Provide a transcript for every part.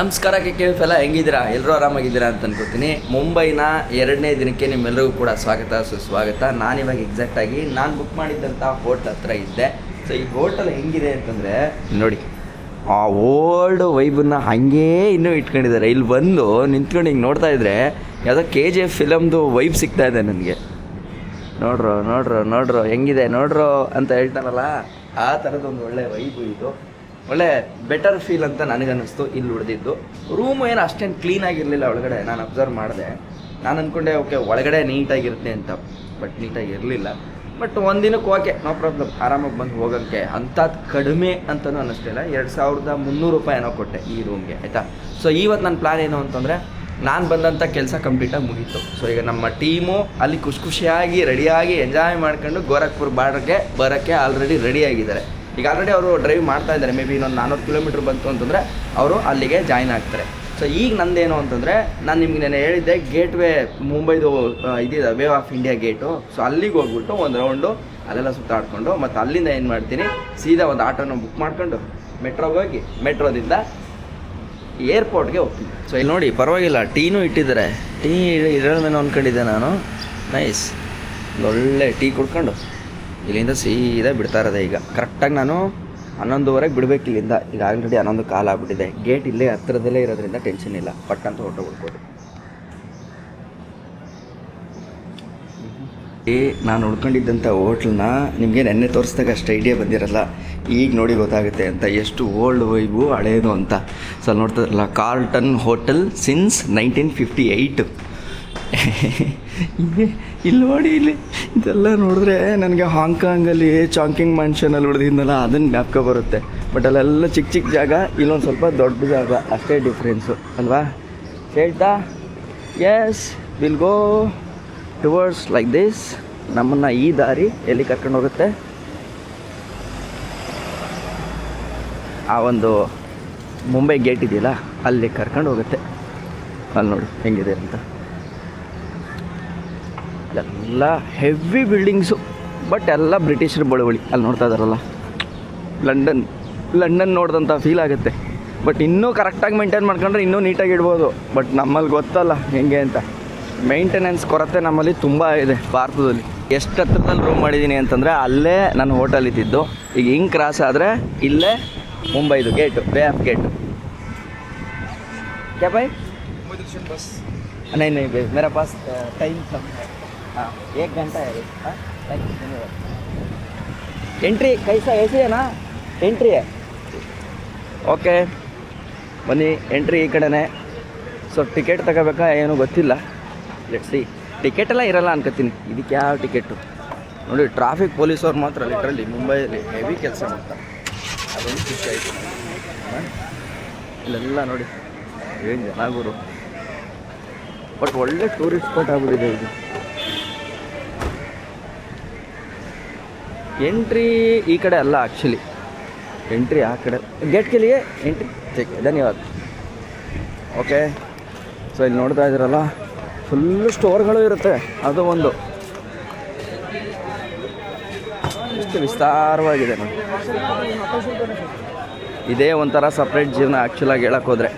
ನಮಸ್ಕಾರ KKF ಎಲ್ಲ ಹೆಂಗಿದ್ದೀರಾ? ಎಲ್ಲರೂ ಆರಾಮಾಗಿದ್ದೀರಾ ಅಂತ ಅನ್ಕೋತೀನಿ. ಮುಂಬೈನ 2ನೇ ದಿನಕ್ಕೆ ನಿಮ್ಮೆಲ್ಲರಿಗೂ ಕೂಡ ಸ್ವಾಗತ ಸುಸ್ವಾಗತ. ನಾನಿವಾಗ ಎಕ್ಸಾಕ್ಟಾಗಿ ನಾನು ಬುಕ್ ಮಾಡಿದ್ದಂಥ ಹೋಟ್ಲ್ ಹತ್ರ ಇದ್ದೆ. ಸೊ ಈ ಹೋಟೆಲ್ ಹೆಂಗಿದೆ ಅಂತಂದರೆ ನೋಡಿ, ಆ ಓಲ್ಡ್ ವೈಬನ್ನ ಹಾಗೇ ಇನ್ನೂ ಇಟ್ಕೊಂಡಿದ್ದಾರೆ. ಇಲ್ಲಿ ಬಂದು ನಿಂತ್ಕೊಂಡು ಹಿಂಗೆ ನೋಡ್ತಾ ಇದ್ದರೆ ಯಾವುದೋ KGF ಫಿಲಮ್ದು ವೈಬ್ ಸಿಗ್ತಾ ಇದೆ ನನಗೆ. ನೋಡ್ರೋ ಹೆಂಗಿದೆ ನೋಡ್ರೋ ಅಂತ ಹೇಳ್ತಾರಲ್ಲ, ಆ ಥರದೊಂದು ಒಳ್ಳೆ ವೈಬು ಇದು. ಒಳ್ಳೆ ಬೆಟರ್ ಫೀಲ್ ಅಂತ ನನಗನ್ನಿಸ್ತು ಇಲ್ಲಿ ಉಳಿದಿದ್ದು. ರೂಮು ಏನು ಅಷ್ಟೇನು ಕ್ಲೀನಾಗಿರಲಿಲ್ಲ ಒಳಗಡೆ. ನಾನು ಅಬ್ಸರ್ವ್ ಮಾಡಿದೆ. ನಾನು ಅಂದ್ಕೊಂಡೆ ಓಕೆ ಒಳಗಡೆ ನೀಟಾಗಿರುತ್ತೆ ಅಂತ, ಬಟ್ ನೀಟಾಗಿರಲಿಲ್ಲ. ಬಟ್ ಒಂದಿನಕ್ಕೆ ಓಕೆ, ನೋ ಪ್ರಾಬ್ಲಮ್, ಆರಾಮಾಗಿ ಬಂದು ಹೋಗೋಕ್ಕೆ. ಅಂಥದ್ದು ಕಡಿಮೆ ಅಂತಲೂ ಅನ್ನಿಸ್ತಿಲ್ಲ. 2300 ರೂಪಾಯಿ ಏನೋ ಕೊಟ್ಟೆ ಈ ರೂಮ್ಗೆ, ಆಯಿತಾ. ಸೊ ಇವತ್ತು ನನ್ನ ಪ್ಲ್ಯಾನ್ ಏನು ಅಂತಂದರೆ, ನಾನು ಬಂದಂಥ ಕೆಲಸ ಕಂಪ್ಲೀಟಾಗಿ ಮುಗೀತು. ಸೊ ಈಗ ನಮ್ಮ ಟೀಮು ಅಲ್ಲಿ ಖುಷಿಯಾಗಿ ರೆಡಿಯಾಗಿ ಎಂಜಾಯ್ ಮಾಡ್ಕೊಂಡು ಗೋರಖ್ಪುರ್ ಬಾರ್ಡರ್ಗೆ ಬರೋಕ್ಕೆ ಆಲ್ರೆಡಿ ರೆಡಿಯಾಗಿದ್ದಾರೆ. ಈಗ ಆಲ್ರೆಡಿ ಅವರು ಡ್ರೈವ್ ಮಾಡ್ತಾ ಇದ್ದಾರೆ. ಮೇ ಬಿ ಇನ್ನೊಂದು 400 ಕಿಲೋಮೀಟ್ರ್ ಬಂತು ಅಂತಂದರೆ ಅವರು ಅಲ್ಲಿಗೆ ಜಾಯ್ನ್ ಆಗ್ತಾರೆ. ಸೊ ಈಗ ನಂದೇನು ಅಂತಂದರೆ, ನಾನು ನಿಮ್ಗೆ ನಾನು ಹೇಳಿದ್ದೆ ಗೇಟ್ ವೇ ಮುಂಬೈದು ಇದಿದೆ, way of India gate. So ಅಲ್ಲಿಗೆ ಹೋಗ್ಬಿಟ್ಟು ಒಂದು ರೌಂಡು ಅಲ್ಲೆಲ್ಲ ಸುತ್ತಾಡ್ಕೊಂಡು ಮತ್ತು ಅಲ್ಲಿಂದ ಏನು ಮಾಡ್ತೀನಿ, ಸೀದಾ ಒಂದು ಆಟೋನ ಬುಕ್ ಮಾಡ್ಕೊಂಡು ಮೆಟ್ರೋಗೆ ಹೋಗಿ ಮೆಟ್ರೋದಿಂದ ಏರ್ಪೋರ್ಟ್ಗೆ ಹೋಗ್ತೀನಿ. ಸೊ ಇಲ್ಲಿ ನೋಡಿ, ಪರವಾಗಿಲ್ಲ, ಟೀನೂ ಇಟ್ಟಿದ್ದಾರೆ. ಟೀ ಇರೋದೇನೋ ಅಂದ್ಕೊಂಡಿದ್ದೆ ನಾನು. ನೈಸ್, ಒಳ್ಳೆ ಟೀ ಕುಡ್ಕೊಂಡು ಇಲ್ಲಿಂದ ಸೀದಾ ಬಿಡ್ತಾ ಇರೋದೆ. ಈಗ ಕರೆಕ್ಟಾಗಿ ನಾನು 11:30ಗೆ ಬಿಡಬೇಕು ಇಲ್ಲಿಂದ. ಈಗ ಆಲ್ರೆಡಿ 11 ಕಾಲ ಆಗ್ಬಿಟ್ಟಿದೆ. ಗೇಟ್ ಇಲ್ಲೇ ಹತ್ತಿರದಲ್ಲೇ ಇರೋದ್ರಿಂದ ಟೆನ್ಷನ್ ಇಲ್ಲ, ಪಟ್ ಅಂತ ಹೊರಟು ಬಿಡ್ಬೋದು. ನಾನು ಹುಡ್ಕೊಂಡಿದ್ದಂಥ ಹೋಟ್ಲನ್ನ ನಿಮಗೆ ನೆನ್ನೆ ತೋರಿಸಿದಾಗ ಅಷ್ಟು ಐಡಿಯಾ ಬಂದಿರಲ್ಲ. ಈಗ ನೋಡಿ ಗೊತ್ತಾಗುತ್ತೆ ಅಂತ, ಎಷ್ಟು ಓಲ್ಡ್ ವೈಬು ಹಳೇದು ಅಂತ. ಸೊ ಅಲ್ಲಿ ನೋಡ್ತಾರಲ್ಲ, ಕಾರ್ಲ್ಟನ್ ಹೋಟೆಲ್ ಸಿನ್ಸ್ 1958. ಇಲ್ಲಿ ನೋಡಿ, ಇಲ್ಲಿ ಇದೆಲ್ಲ ನೋಡಿದ್ರೆ ನನಗೆ ಹಾಂಗ್ಕಾಂಗಲ್ಲಿ ಚಾಂಕಿಂಗ್ ಮ್ಯಾನ್ಷನಲ್ಲಿ ಉಳಿದಿದ್ನಲ್ಲ, ಅದನ್ನು ಜ್ಞಾಪಕ ಬರುತ್ತೆ. ಬಟ್ ಅಲ್ಲೆಲ್ಲ ಚಿಕ್ಕ ಚಿಕ್ಕ ಜಾಗ, ಇಲ್ಲೊಂದು ಸ್ವಲ್ಪ ದೊಡ್ಡ ಜಾಗ, ಅಷ್ಟೇ ಡಿಫ್ರೆನ್ಸು ಅಲ್ವಾ? ಹೇಳ್ತಾ as will go towards like this. ನಮ್ಮನ್ನು ಈ ದಾರಿ ಎಲ್ಲಿ ಕರ್ಕೊಂಡು ಹೋಗುತ್ತೆ? ಆ ಒಂದು ಮುಂಬೈ ಗೇಟ್ ಇದೆಯಲ್ಲ, ಅಲ್ಲಿ ಕರ್ಕೊಂಡು ಹೋಗುತ್ತೆ. ಅಲ್ಲಿ ನೋಡಿ ಹೆಂಗಿದೆ ಅಂತ. ಎಲ್ಲ ಹೆವಿ ಬಿಲ್ಡಿಂಗ್ಸು, ಬಟ್ ಎಲ್ಲ ಬ್ರಿಟಿಷರ ಬಳುವಳಿ. ಅಲ್ಲಿ ನೋಡ್ತಾ ಇದ್ದಾರಲ್ಲ, ಲಂಡನ್ ನೋಡಿದಂಥ ಫೀಲ್ ಆಗುತ್ತೆ. ಬಟ್ ಇನ್ನೂ ಕರೆಕ್ಟಾಗಿ ಮೇಂಟೈನ್ ಮಾಡ್ಕೊಂಡ್ರೆ ಇನ್ನೂ ನೀಟಾಗಿ ಇಡ್ಬೋದು. ಬಟ್ ನಮ್ಮಲ್ಲಿ ಗೊತ್ತಲ್ಲ ಹೆಂಗೆ ಅಂತ, ಮೇಂಟೆನೆನ್ಸ್ ಕೊರತೆ ನಮ್ಮಲ್ಲಿ ತುಂಬ ಇದೆ ಭಾರತದಲ್ಲಿ. ಎಷ್ಟು ಹತ್ರದಲ್ಲಿ ರೂಮ್ ಮಾಡಿದ್ದೀನಿ ಅಂತಂದರೆ, ಅಲ್ಲೇ ನನ್ನ ಹೋಟೆಲ್ ಇದ್ದಿದ್ದು. ಈಗ ಹಿಂಗೆ ಕ್ರಾಸ್ ಆದರೆ ಇಲ್ಲೇ ಮುಂಬೈದು ಗೇಟು, ವೇ ಆಫ್ ಗೇಟು. ಕ್ಯಾ ಭಾಯ್? नहीं मेरा पास टाइम कम है. हाँ 1 घंटा है. हाँ थैंक यू, धन्यवाद. एंट्री कैसा ऐसे है ना? ಎಂಟ್ರಿ ಓಕೆ ಬನ್ನಿ, ಎಂಟ್ರಿ ಈ ಕಡೆನೇ. ಸೊ ಟಿಕೆಟ್ ತಗೋಬೇಕಾ ಏನೂ ಗೊತ್ತಿಲ್ಲ. Let's see. ಟಿಕೆಟೆಲ್ಲ ಇರಲ್ಲ ಅನ್ಕೋತೀನಿ. ಇದಕ್ಕೆ ಯಾವ ಟಿಕೆಟು ನೋಡಿ. ಟ್ರಾಫಿಕ್ ಪೊಲೀಸವ್ರು ಮಾತ್ರ ಲಿಟ್ರಲಿ ಮುಂಬೈಯಲ್ಲಿ ಹೆವಿ ಕೆಲಸ ಮಾಡ್ತಾರೆ. ಅದೊಂದು ಖುಷಿ ಆಯಿತು. ಇಲ್ಲೆಲ್ಲ ನೋಡಿ ಏನು ಜನಾಗುರು. ಬಟ್ ಒಳ್ಳೆ ಟೂರಿಸ್ಟ್ ಸ್ಪಾಟ್ ಆಗ್ಬಿಟ್ಟಿದೆ ಇದು. ಎಂಟ್ರಿ ಈ ಕಡೆ ಅಲ್ಲ ಆ್ಯಕ್ಚುಲಿ, ಎಂಟ್ರಿ ಆ ಕಡೆ. ಗೇಟ್ ಕೆಲಿಗೆ ಎಂಟ್ರಿ ಚೆಕ್. ಧನ್ಯವಾದ. ಓಕೆ, ಸೊ ಇಲ್ಲಿ ನೋಡ್ತಾ ಇದ್ದೀರಲ್ಲ, ಫುಲ್ಲು ಸ್ಟೋರ್ಗಳು ಇರುತ್ತೆ. ಅದು ಒಂದು ಇಷ್ಟು ವಿಸ್ತಾರವಾಗಿದೆ ನೋಡಿ. ಇದೇ ಒಂಥರ ಸಪ್ರೇಟ್ ಜೀವನ ಆ್ಯಕ್ಚುಲಾಗಿ ಹೇಳಕ್ಕೆ ಹೋದರೆ.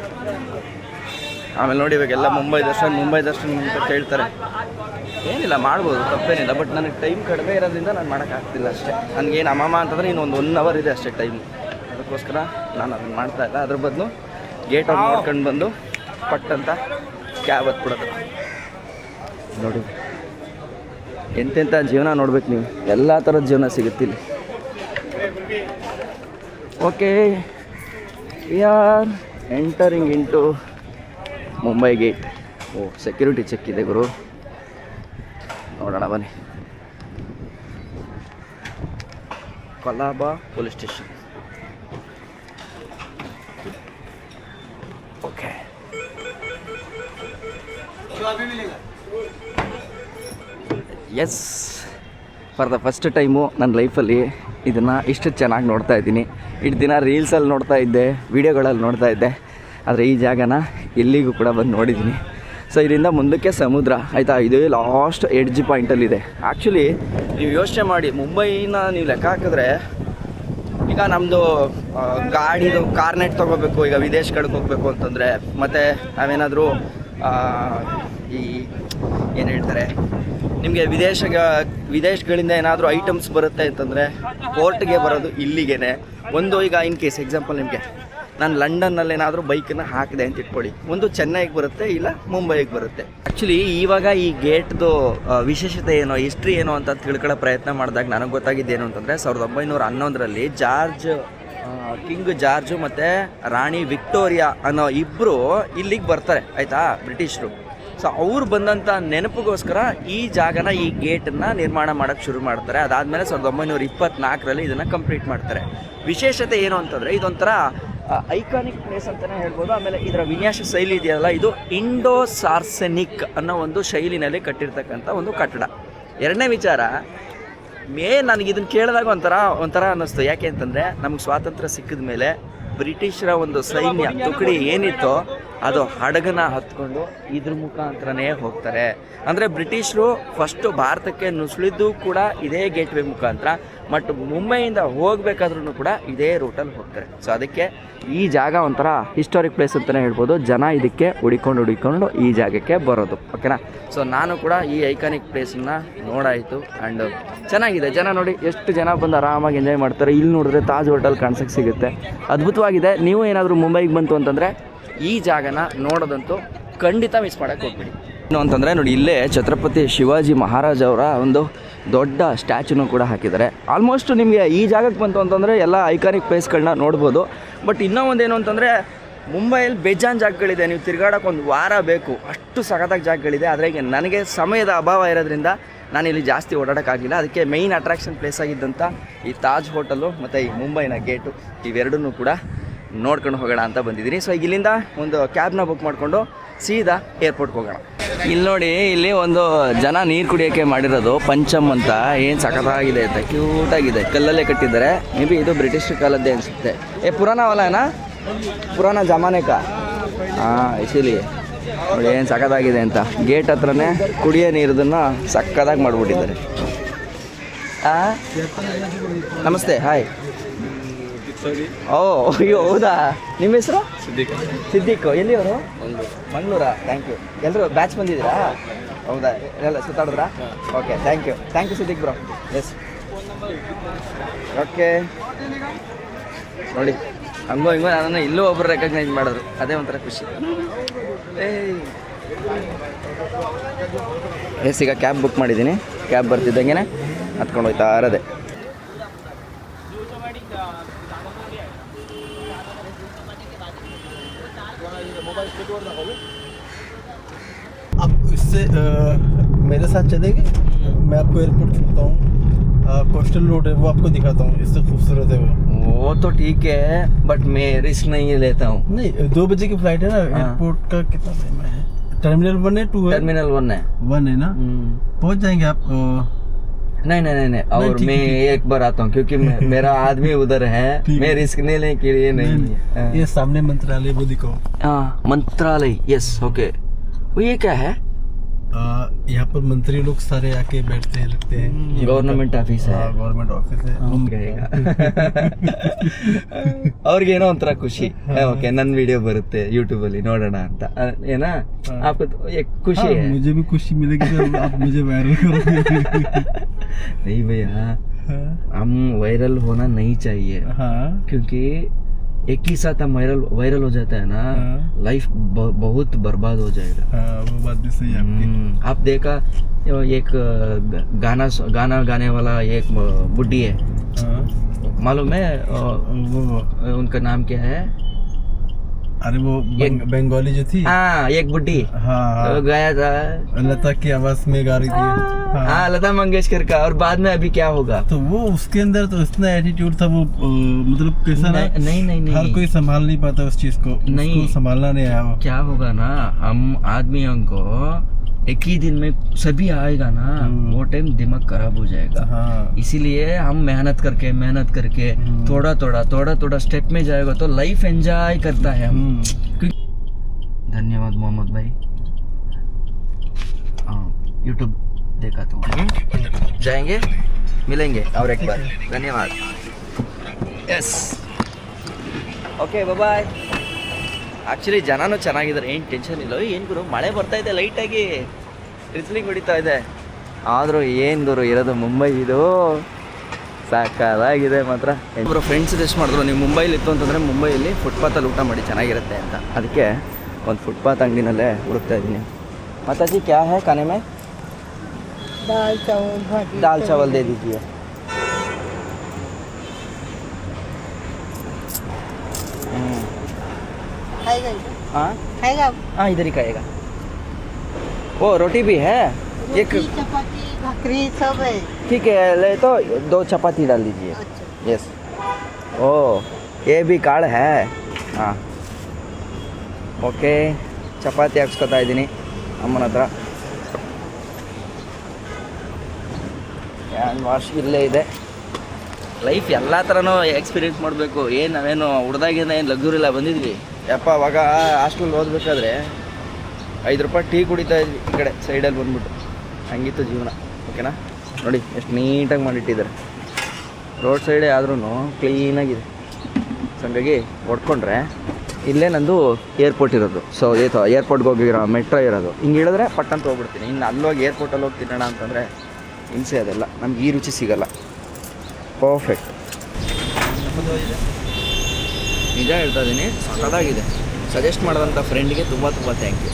ಆಮೇಲೆ ನೋಡಿ, ಇವಾಗೆಲ್ಲ ಮುಂಬೈ ದರ್ಶನ್ ಅಂತ ಕೇಳ್ತಾರೆ. ಏನಿಲ್ಲ, ಮಾಡ್ಬೋದು, ತಪ್ಪೇನಿಲ್ಲ. ಬಟ್ ನನಗೆ ಟೈಮ್ ಕಡಿಮೆ ಇರೋದ್ರಿಂದ ನಾನು ಮಾಡೋಕ್ಕಾಗ್ತಿಲ್ಲ ಅಷ್ಟೇ. ನನಗೇನು ಅಮ್ಮಮ್ಮ ಅಂತಂದರೆ ಇನ್ನೊಂದು 1 ಅವರ್ ಇದೆ ಅಷ್ಟೇ ಟೈಮು. ಅದಕ್ಕೋಸ್ಕರ ನಾನು ಅದನ್ನು ಮಾಡ್ತಾಯಿಲ್ಲ. ಅದ್ರ ಬದಲು ಗೇಟ್ ಅವ್ರು ನೋಡ್ಕೊಂಡು ಬಂದು ಪಟ್ಟಂತ ಕ್ಯಾಬ್ ಹತ್ಬಿಡೋದು. ನೋಡಿ ಎಂತೆಂಥ ಜೀವನ ನೋಡ್ಬೇಕು ನೀವು. ಎಲ್ಲ ಥರದ ಜೀವನ ಸಿಗುತ್ತಿಲ್ಲ. Okay, we are entering into Mumbai gate. Oh, security check ಇದೆ ಗುರು. ನೋಡೋಣ ಬನ್ನಿ. Colaba police station. Okay, yes, for the first time ನನ್ನ ಲೈಫಲ್ಲಿ ಇದನ್ನು ಇಷ್ಟು ಚೆನ್ನಾಗಿ ನೋಡ್ತಾ ಇದ್ದೀನಿ. ಇಷ್ಟು ದಿನ ರೀಲ್ಸಲ್ಲಿ ನೋಡ್ತಾ ಇದ್ದೆ, ವೀಡಿಯೋಗಳಲ್ಲಿ ನೋಡ್ತಾ ಇದ್ದೆ. ಆದರೆ ಈ ಜಾಗನ ಎಲ್ಲಿಗೂ ಕೂಡ ಬಂದು ನೋಡಿದ್ದೀನಿ. ಸೊ ಇದರಿಂದ ಮುಂದಕ್ಕೆ ಸಮುದ್ರ, ಆಯಿತಾ. ಇದು ಲಾಸ್ಟ್ ಎಡ್ಜ್ ಪಾಯಿಂಟಲ್ಲಿದೆ. ಆ್ಯಕ್ಚುಲಿ ನೀವು ಯೋಚನೆ ಮಾಡಿ, ಮುಂಬೈನ ನೀವು ಲೆಕ್ಕ ಹಾಕಿದ್ರೆ ಈಗ ನಮ್ಮದು ಗಾಡಿದು ಕಾರ್ನೆಟ್ ತೊಗೋಬೇಕು, ಈಗ ವಿದೇಶಗಳಿಗೆ ಹೋಗಬೇಕು ಅಂತಂದರೆ, ಮತ್ತು ನಾವೇನಾದರೂ ಈ ಏನು ಹೇಳ್ತಾರೆ ನಿಮಗೆ ವಿದೇಶಗಳಿಂದ ಏನಾದರೂ ಐಟಮ್ಸ್ ಬರುತ್ತೆ ಅಂತಂದರೆ ಪೋರ್ಟ್ಗೆ ಬರೋದು ಇಲ್ಲಿಗೇ. ಒಂದು ಈಗ ಇನ್ ಕೇಸ್ ಎಕ್ಸಾಂಪಲ್ ನಿಮಗೆ ನಾನು ಲಂಡನ್ನಲ್ಲಿ ಏನಾದರೂ ಬೈಕನ್ನು ಹಾಕಿದೆ ಅಂತ ಇಟ್ಕೊಳ್ಳಿ, ಒಂದು ಚೆನ್ನೈಗೆ ಬರುತ್ತೆ ಇಲ್ಲ ಮುಂಬೈಗೆ ಬರುತ್ತೆ. ಆ್ಯಕ್ಚುಲಿ ಇವಾಗ ಈ ಗೇಟ್ದು ವಿಶೇಷತೆ ಏನೋ ಹಿಸ್ಟ್ರಿ ಏನೋ ಅಂತ ತಿಳ್ಕೊಳ್ಳೋ ಪ್ರಯತ್ನ ಮಾಡಿದಾಗ ನನಗೆ ಗೊತ್ತಾಗಿದ್ದೇನು ಅಂತಂದರೆ 1911ರಲ್ಲಿ ಕಿಂಗ್ ಜಾರ್ಜು ಮತ್ತು ರಾಣಿ ವಿಕ್ಟೋರಿಯಾ ಅನ್ನೋ ಇಬ್ಬರು ಇಲ್ಲಿಗೆ ಬರ್ತಾರೆ ಆಯಿತಾ, ಬ್ರಿಟಿಷರು. ಸೊ ಅವ್ರು ಬಂದಂಥ ನೆನಪಿಗೋಸ್ಕರ ಈ ಜಾಗನ, ಈ ಗೇಟನ್ನು ನಿರ್ಮಾಣ ಮಾಡೋಕ್ಕೆ ಶುರು ಮಾಡ್ತಾರೆ. ಅದಾದಮೇಲೆ 1924ರಲ್ಲಿ ಇದನ್ನು ಕಂಪ್ಲೀಟ್ ಮಾಡ್ತಾರೆ. ವಿಶೇಷತೆ ಏನು ಅಂತಂದರೆ ಇದೊಂಥರ ಐಕಾನಿಕ್ ಪ್ಲೇಸ್ ಅಂತಲೇ ಹೇಳ್ಬೋದು. ಆಮೇಲೆ ಇದರ ವಿನ್ಯಾಸ ಶೈಲಿ ಇದೆಯಲ್ಲ, ಇದು ಇಂಡೋ ಸಾರ್ಸೆನಿಕ್ ಅನ್ನೋ ಒಂದು ಶೈಲಿನಲ್ಲಿ ಕಟ್ಟಿರ್ತಕ್ಕಂಥ ಒಂದು ಕಟ್ಟಡ. ಎರಡನೇ ವಿಚಾರ, ನನಗೆ ಇದನ್ನು ಕೇಳಿದಾಗ ಒಂಥರ ಅನ್ನಿಸ್ತು. ಯಾಕೆ ಅಂತಂದರೆ ನಮಗೆ ಸ್ವಾತಂತ್ರ್ಯ ಸಿಕ್ಕಿದ ಮೇಲೆ ಬ್ರಿಟಿಷರ ಒಂದು ಸೈನ್ಯ ತುಕಡಿ ಏನಿತ್ತೋ ಅದು ಹಡಗನ್ನ ಹತ್ಕೊಂಡು ಇದ್ರ ಮುಖಾಂತರನೇ ಹೋಗ್ತಾರೆ. ಅಂದರೆ ಬ್ರಿಟಿಷರು ಫಸ್ಟು ಭಾರತಕ್ಕೆ ನುಸುಳಿದ್ದು ಕೂಡ ಇದೇ ಗೇಟ್ವೇ ಮುಖಾಂತರ, ಬಟ್ ಮುಂಬೈಯಿಂದ ಹೋಗಬೇಕಾದ್ರೂ ಕೂಡ ಇದೇ ರೂಟಲ್ಲಿ ಹೋಗ್ತಾರೆ. ಸೊ ಅದಕ್ಕೆ ಈ ಜಾಗ ಒಂಥರ ಹಿಸ್ಟಾರಿಕ್ ಪ್ಲೇಸ್ ಅಂತಲೇ ಹೇಳ್ಬೋದು. ಜನ ಇದಕ್ಕೆ ಹುಡಿಕೊಂಡು ಈ ಜಾಗಕ್ಕೆ ಬರೋದು, ಓಕೆನಾ. ಸೊ ನಾನು ಕೂಡ ಈ ಐಕಾನಿಕ್ ಪ್ಲೇಸನ್ನು ನೋಡಾಯಿತು. ಆ್ಯಂಡ್ ಚೆನ್ನಾಗಿದೆ. ಜನ ನೋಡಿ ಎಷ್ಟು ಜನ ಬಂದು ಆರಾಮಾಗಿ ಎಂಜಾಯ್ ಮಾಡ್ತಾರೆ. ಇಲ್ಲಿ ನೋಡಿದ್ರೆ ತಾಜ್ ಹೋಟೆಲ್ ಕಾಣಿಸೋಕ್ಕೆ ಸಿಗುತ್ತೆ, ಅದ್ಭುತವಾಗಿದೆ. ನೀವು ಏನಾದರೂ ಮುಂಬೈಗೆ ಬಂತು ಅಂತಂದರೆ ಈ ಜಾಗನ ನೋಡೋದಂತೂ ಖಂಡಿತ ಮಿಸ್ ಮಾಡೋಕ್ಕೆ ಹೋಗ್ಬಿಡಿ. ಏನು ಅಂತಂದರೆ ನೋಡಿ, ಇಲ್ಲೇ ಛತ್ರಪತಿ ಶಿವಾಜಿ ಮಹಾರಾಜ್ ಅವರ ಒಂದು ದೊಡ್ಡ ಸ್ಟ್ಯಾಚ್ಯೂನು ಕೂಡ ಹಾಕಿದ್ದಾರೆ. ಆಲ್ಮೋಸ್ಟ್ ನಿಮಗೆ ಈ ಜಾಗಕ್ಕೆ ಬಂತು ಅಂತಂದರೆ ಎಲ್ಲ ಐಕಾನಿಕ್ ಪ್ಲೇಸ್ಗಳನ್ನ ನೋಡ್ಬೋದು. ಬಟ್ ಇನ್ನೂ ಒಂದೇನು ಅಂತಂದರೆ ಮುಂಬೈಯಲ್ಲಿ ಬೇಜಾನ್ ಜಾಗಗಳಿದೆ, ನೀವು ತಿರುಗಾಡೋಕೆ ಒಂದು ವಾರ ಬೇಕು, ಅಷ್ಟು ಸಖತ್ತಾಗಿ ಜಾಗಗಳಿದೆ. ಆದರೆ ಈಗ ನನಗೆ ಸಮಯದ ಅಭಾವ ಇರೋದ್ರಿಂದ ನಾನು ಇಲ್ಲಿ ಜಾಸ್ತಿ ಓಡಾಡೋಕ್ಕಾಗಲಿಲ್ಲ. ಅದಕ್ಕೆ ಮೈನ್ ಅಟ್ರಾಕ್ಷನ್ ಪ್ಲೇಸ್ ಆಗಿದ್ದಂಥ ಈ ತಾಜ್ ಹೋಟೆಲು ಮತ್ತು ಈ ಮುಂಬೈನ ಗೇಟು ಇವೆರಡನ್ನೂ ಕೂಡ ನೋಡ್ಕೊಂಡು ಹೋಗೋಣ ಅಂತ ಬಂದಿದ್ದೀನಿ. ಸೊ ಈಗ ಇಲ್ಲಿಂದ ಒಂದು ಕ್ಯಾಬ್ನ ಬುಕ್ ಮಾಡಿಕೊಂಡು ಸೀದಾ ಏರ್ಪೋರ್ಟ್ಗೆ ಹೋಗೋಣ. ಇಲ್ಲಿ ನೋಡಿ, ಇಲ್ಲಿ ಒಂದು ಜನ ನೀರು ಕುಡಿಯೋಕ್ಕೆ ಮಾಡಿರೋದು ಪಂಚಮ್ ಅಂತ, ಏನು ಸಖತ್ತಾಗಿದೆ ಅಂತ, ಕ್ಯೂಟಾಗಿದೆ, ಕಲ್ಲಲ್ಲೇ ಕಟ್ಟಿದ್ದಾರೆ. ಮೇ ಬಿ ಇದು ಬ್ರಿಟಿಷ್ ಕಾಲದ್ದೇ ಅನಿಸುತ್ತೆ. ಪುರಾಣ ವಾಲನ ಪುರಾಣ ಜಮಾನೆ ಕಾ ಇಸಿಲಿ ನೋಡಿ ಏನು ಸಖತ್ತಾಗಿದೆ ಅಂತ. ಗೇಟ್ ಹತ್ರನೇ ಕುಡಿಯೋ ನೀರದನ್ನು ಸಕ್ಕತ್ತಾಗಿ ಮಾಡಿಬಿಟ್ಟಿದ್ದಾರೆ. ನಮಸ್ತೆ, ಹಾಯ್. ಓ ಅಯ್ಯೋ, ಹೌದಾ? ನಿಮ್ಮ ಹೆಸರು? ಸಿದ್ದಿಕ್. ಎಲ್ಲಿಯವರು? ಮಂಗಳೂರಾ? Thank you. ಎಲ್ಲರೂ ಬ್ಯಾಚ್ ಬಂದಿದ್ದೀರಾ? ಹೌದಾ? ಎಲ್ಲ ಸುತ್ತಾಡಿದ್ರಾ? Okay, thank you Siddiq bro. Yes, okay. ನೋಡಿ ಹಂಗೋ ನನ್ನನ್ನು ಇಲ್ಲೂ ಒಬ್ಬರು ರೆಕಗ್ನೈಸ್ ಮಾಡಿದ್ರು, ಅದೇ ಒಂಥರ ಖುಷಿ. ಎಸ್, ಈಗ ಕ್ಯಾಬ್ ಬುಕ್ ಮಾಡಿದ್ದೀನಿ. ಕ್ಯಾಬ್ ಬರ್ತಿದ್ದಂಗೆ ಹತ್ಕೊಂಡು ಹೋಯ್ತಾ ಇರೋದೆ. आप इससे मेरे साथ चलेंगे, मैं आपको एयरपोर्ट दिखाता हूँ. कोस्टल रोड है वो आपको दिखाता हूँ, इससे खूबसूरत है वो तो ठीक है, बट मैं रिस्क नहीं लेता हूँ. नहीं, 2 बजे की फ्लाइट है ना. एयरपोर्ट का कितना टाइम है? टर्मिनल 1 है 2 है? टर्मिनल 1 है ना. पहुँच जाएंगे आप. नहीं और मैं एक बार आता हूँ, क्योंकि मेरा आदमी उधर है. मैं रिस्क नहीं लेने के लिए नहीं. ये सामने मंत्रालय वो दिखाओ. मंत्रालय, यस, ओके. वो ये क्या है? यहाँ पर मंत्री लोग सारे आके बैठते हैं, लगते हैं. गवर्नमेंट ऑफिस है. गवर्नमेंट ऑफिस है. ಅವ್ರಿಗೇನೋ ಒಂಥರ ಖುಷಿ. ಓಕೆ, ನನ್ನ ವಿಡಿಯೋ ಬರುತ್ತೆ ಯೂಟ್ಯೂಬಲ್ಲಿ ನೋಡೋಣ ಅಂತ, ಏನಾ? आपको तो एक खुशी है. मुझे भी खुशी मिलेगी जब आप मुझे वायरल करोगे. नहीं भैया, हम वायरल होना नहीं चाहिए. क्योंकि एक ही साथ हम वायरल हो जाता है ना, लाइफ बहुत बर्बाद हो जाएगा. वो बात भी सही है आपकी. आप देखा एक गाना गाने वाला एक बुड्ढी है, मालूम है? वो उनका नाम क्या है? अरे वो बंगाली जो थी. हाँ, एक बुड्ढी. हाँ, गाया था, लता की आवाज में गा रही थी. हाँ, लता मंगेशकर का. और बाद में अभी क्या होगा? तो वो उसके अंदर तो इतना एटीट्यूड था, वो मतलब कैसा ना. नहीं, हर कोई संभाल नहीं पाता उस चीज को. नहीं, उसको संभालना नहीं आया. वो क्या होगा ना, हम आदमियों को एक ही दिन में सभी आएगा ना, वो टाइम दिमाग खराब हो जाएगा. इसीलिए हम मेहनत करके थोड़ा स्टेप में जाएगा तो लाइफ एंजॉय करता है हम. धन्यवाद मोहम्मद भाई. यूट्यूब देखा तुम. जाएंगे, मिलेंगे और एक बार. धन्यवाद. Yes okay bye. ಆ್ಯಕ್ಚುಲಿ ಜನನೂ ಚೆನ್ನಾಗಿದ್ದಾರೆ, ಏನು ಟೆನ್ಷನ್ ಇಲ್ಲ. ಏನು ಗುರು ಮಳೆ ಬರ್ತಾ ಇದೆ ಲೈಟಾಗಿ, ರಿಸ್ಲಿಂಗ್ ಹೊಡಿತಾ ಇದೆ. ಆದರೂ ಏನು ಗುರು ಇರೋದು ಮುಂಬೈ, ಇದು ಸಾಕಾಗಿದೆ ಮಾತ್ರ. ಒಬ್ಬರು ಫ್ರೆಂಡ್ಸ್ ಸಜೆಸ್ಟ್ ಮಾಡಿದ್ರು, ನೀವು ಮುಂಬೈಲಿ ಇತ್ತು ಅಂತಂದರೆ ಮುಂಬೈಯಲ್ಲಿ ಫುಟ್ಪಾತಲ್ಲಿ ಊಟ ಮಾಡಿ ಚೆನ್ನಾಗಿರುತ್ತೆ ಅಂತ. ಅದಕ್ಕೆ ಒಂದು ಫುಟ್ಪಾತ್ ಅಂಗಡಿನಲ್ಲೇ ಹುಡುಕ್ತಾ ಇದ್ದೀನಿ. ಮಾತಾಜಿ ಕ್ಯಾ ಹೈ ಖಾನೆ ಮೇ? दाल चावल भाजी दाल चावल दे दीजिए. खाएगा हाँ खाएगा हाँ इधर ही खाएगा. ओ रोटी भी है एक. रोटी चपाती भाकरी सब है. ठीक है ले तो 2 चपाती डाल दीजिए. अच्छा यस. ओ ये भी कार्ड है. ಹಾಂ ಓಕೆ. ಚಪಾತಿ ಹಾಕ್ಸ್ಕೊತಾ ಇದ್ದೀನಿ ಅಮ್ಮನ ಹತ್ರ. ಹ್ಯಾಂಡ್ ವಾಶ್ ಇಲ್ಲೇ ಇದೆ. ಲೈಫ್ ಎಲ್ಲ ಥರನೂ ಎಕ್ಸ್ಪೀರಿಯೆನ್ಸ್ ಮಾಡಬೇಕು. ಏನು ನಾವೇನು ಹುಡ್ದಾಗಿಂದ ಏನು ಲಗ್ಸುರಿ ಇಲ್ಲ ಬಂದಿದ್ವಿ. ಯಪ್ಪ ಅವಾಗ ಹಾಸ್ಟೆಲ್ ಓದಬೇಕಾದ್ರೆ 5 ರೂಪಾಯಿ ಟೀ ಕುಡಿತಾ ಇದ್ವಿ ಈ ಕಡೆ ಸೈಡಲ್ಲಿ ಬಂದ್ಬಿಟ್ಟು. ಹಂಗಿತ್ತು ಜೀವನ. ಓಕೆನಾ? ನೋಡಿ ಎಷ್ಟು ನೀಟಾಗಿ ಮಾಡಿಟ್ಟಿದ್ದಾರೆ. ರೋಡ್ ಸೈಡೇ ಆದ್ರೂ ಕ್ಲೀನಾಗಿದೆ. ಸೊ ಹಂಗಾಗಿ ಹೊಡ್ಕೊಂಡ್ರೆ ಇಲ್ಲೇ ನಂದು ಏರ್ಪೋರ್ಟ್ ಇರೋದು. ಸೊ ಏರ್ಪೋರ್ಟ್ಗೆ ಹೋಗಿರೋ ಮೆಟ್ರೋ ಇರೋದು. ಹಿಂಗೆ ಹೇಳಿದ್ರೆ ಪಟ್ಟಂತ ಹೋಗ್ಬಿಡ್ತೀನಿ. ಇನ್ನು ಅಲ್ಲೋಗಿ ಏರ್ಪೋರ್ಟಲ್ಲಿ ಹೋಗಿ ತಿನ್ನೋಣ ಅಂತಂದರೆ ಹಿಂಸೆ, ಅದೆಲ್ಲ ನಮ್ಗೆ ಈ ರುಚಿ ಸಿಗೋಲ್ಲ. ಪರ್ಫೆಕ್ಟ್. ನಿಜ ಹೇಳ್ತಾ ಇದ್ದೀನಿ, ಸಖತ್ತಾಗಿದೆ. ಸಜೆಸ್ಟ್ ಮಾಡಿದಂಥ ಫ್ರೆಂಡಿಗೆ ತುಂಬ ತುಂಬ ಥ್ಯಾಂಕ್ ಯು.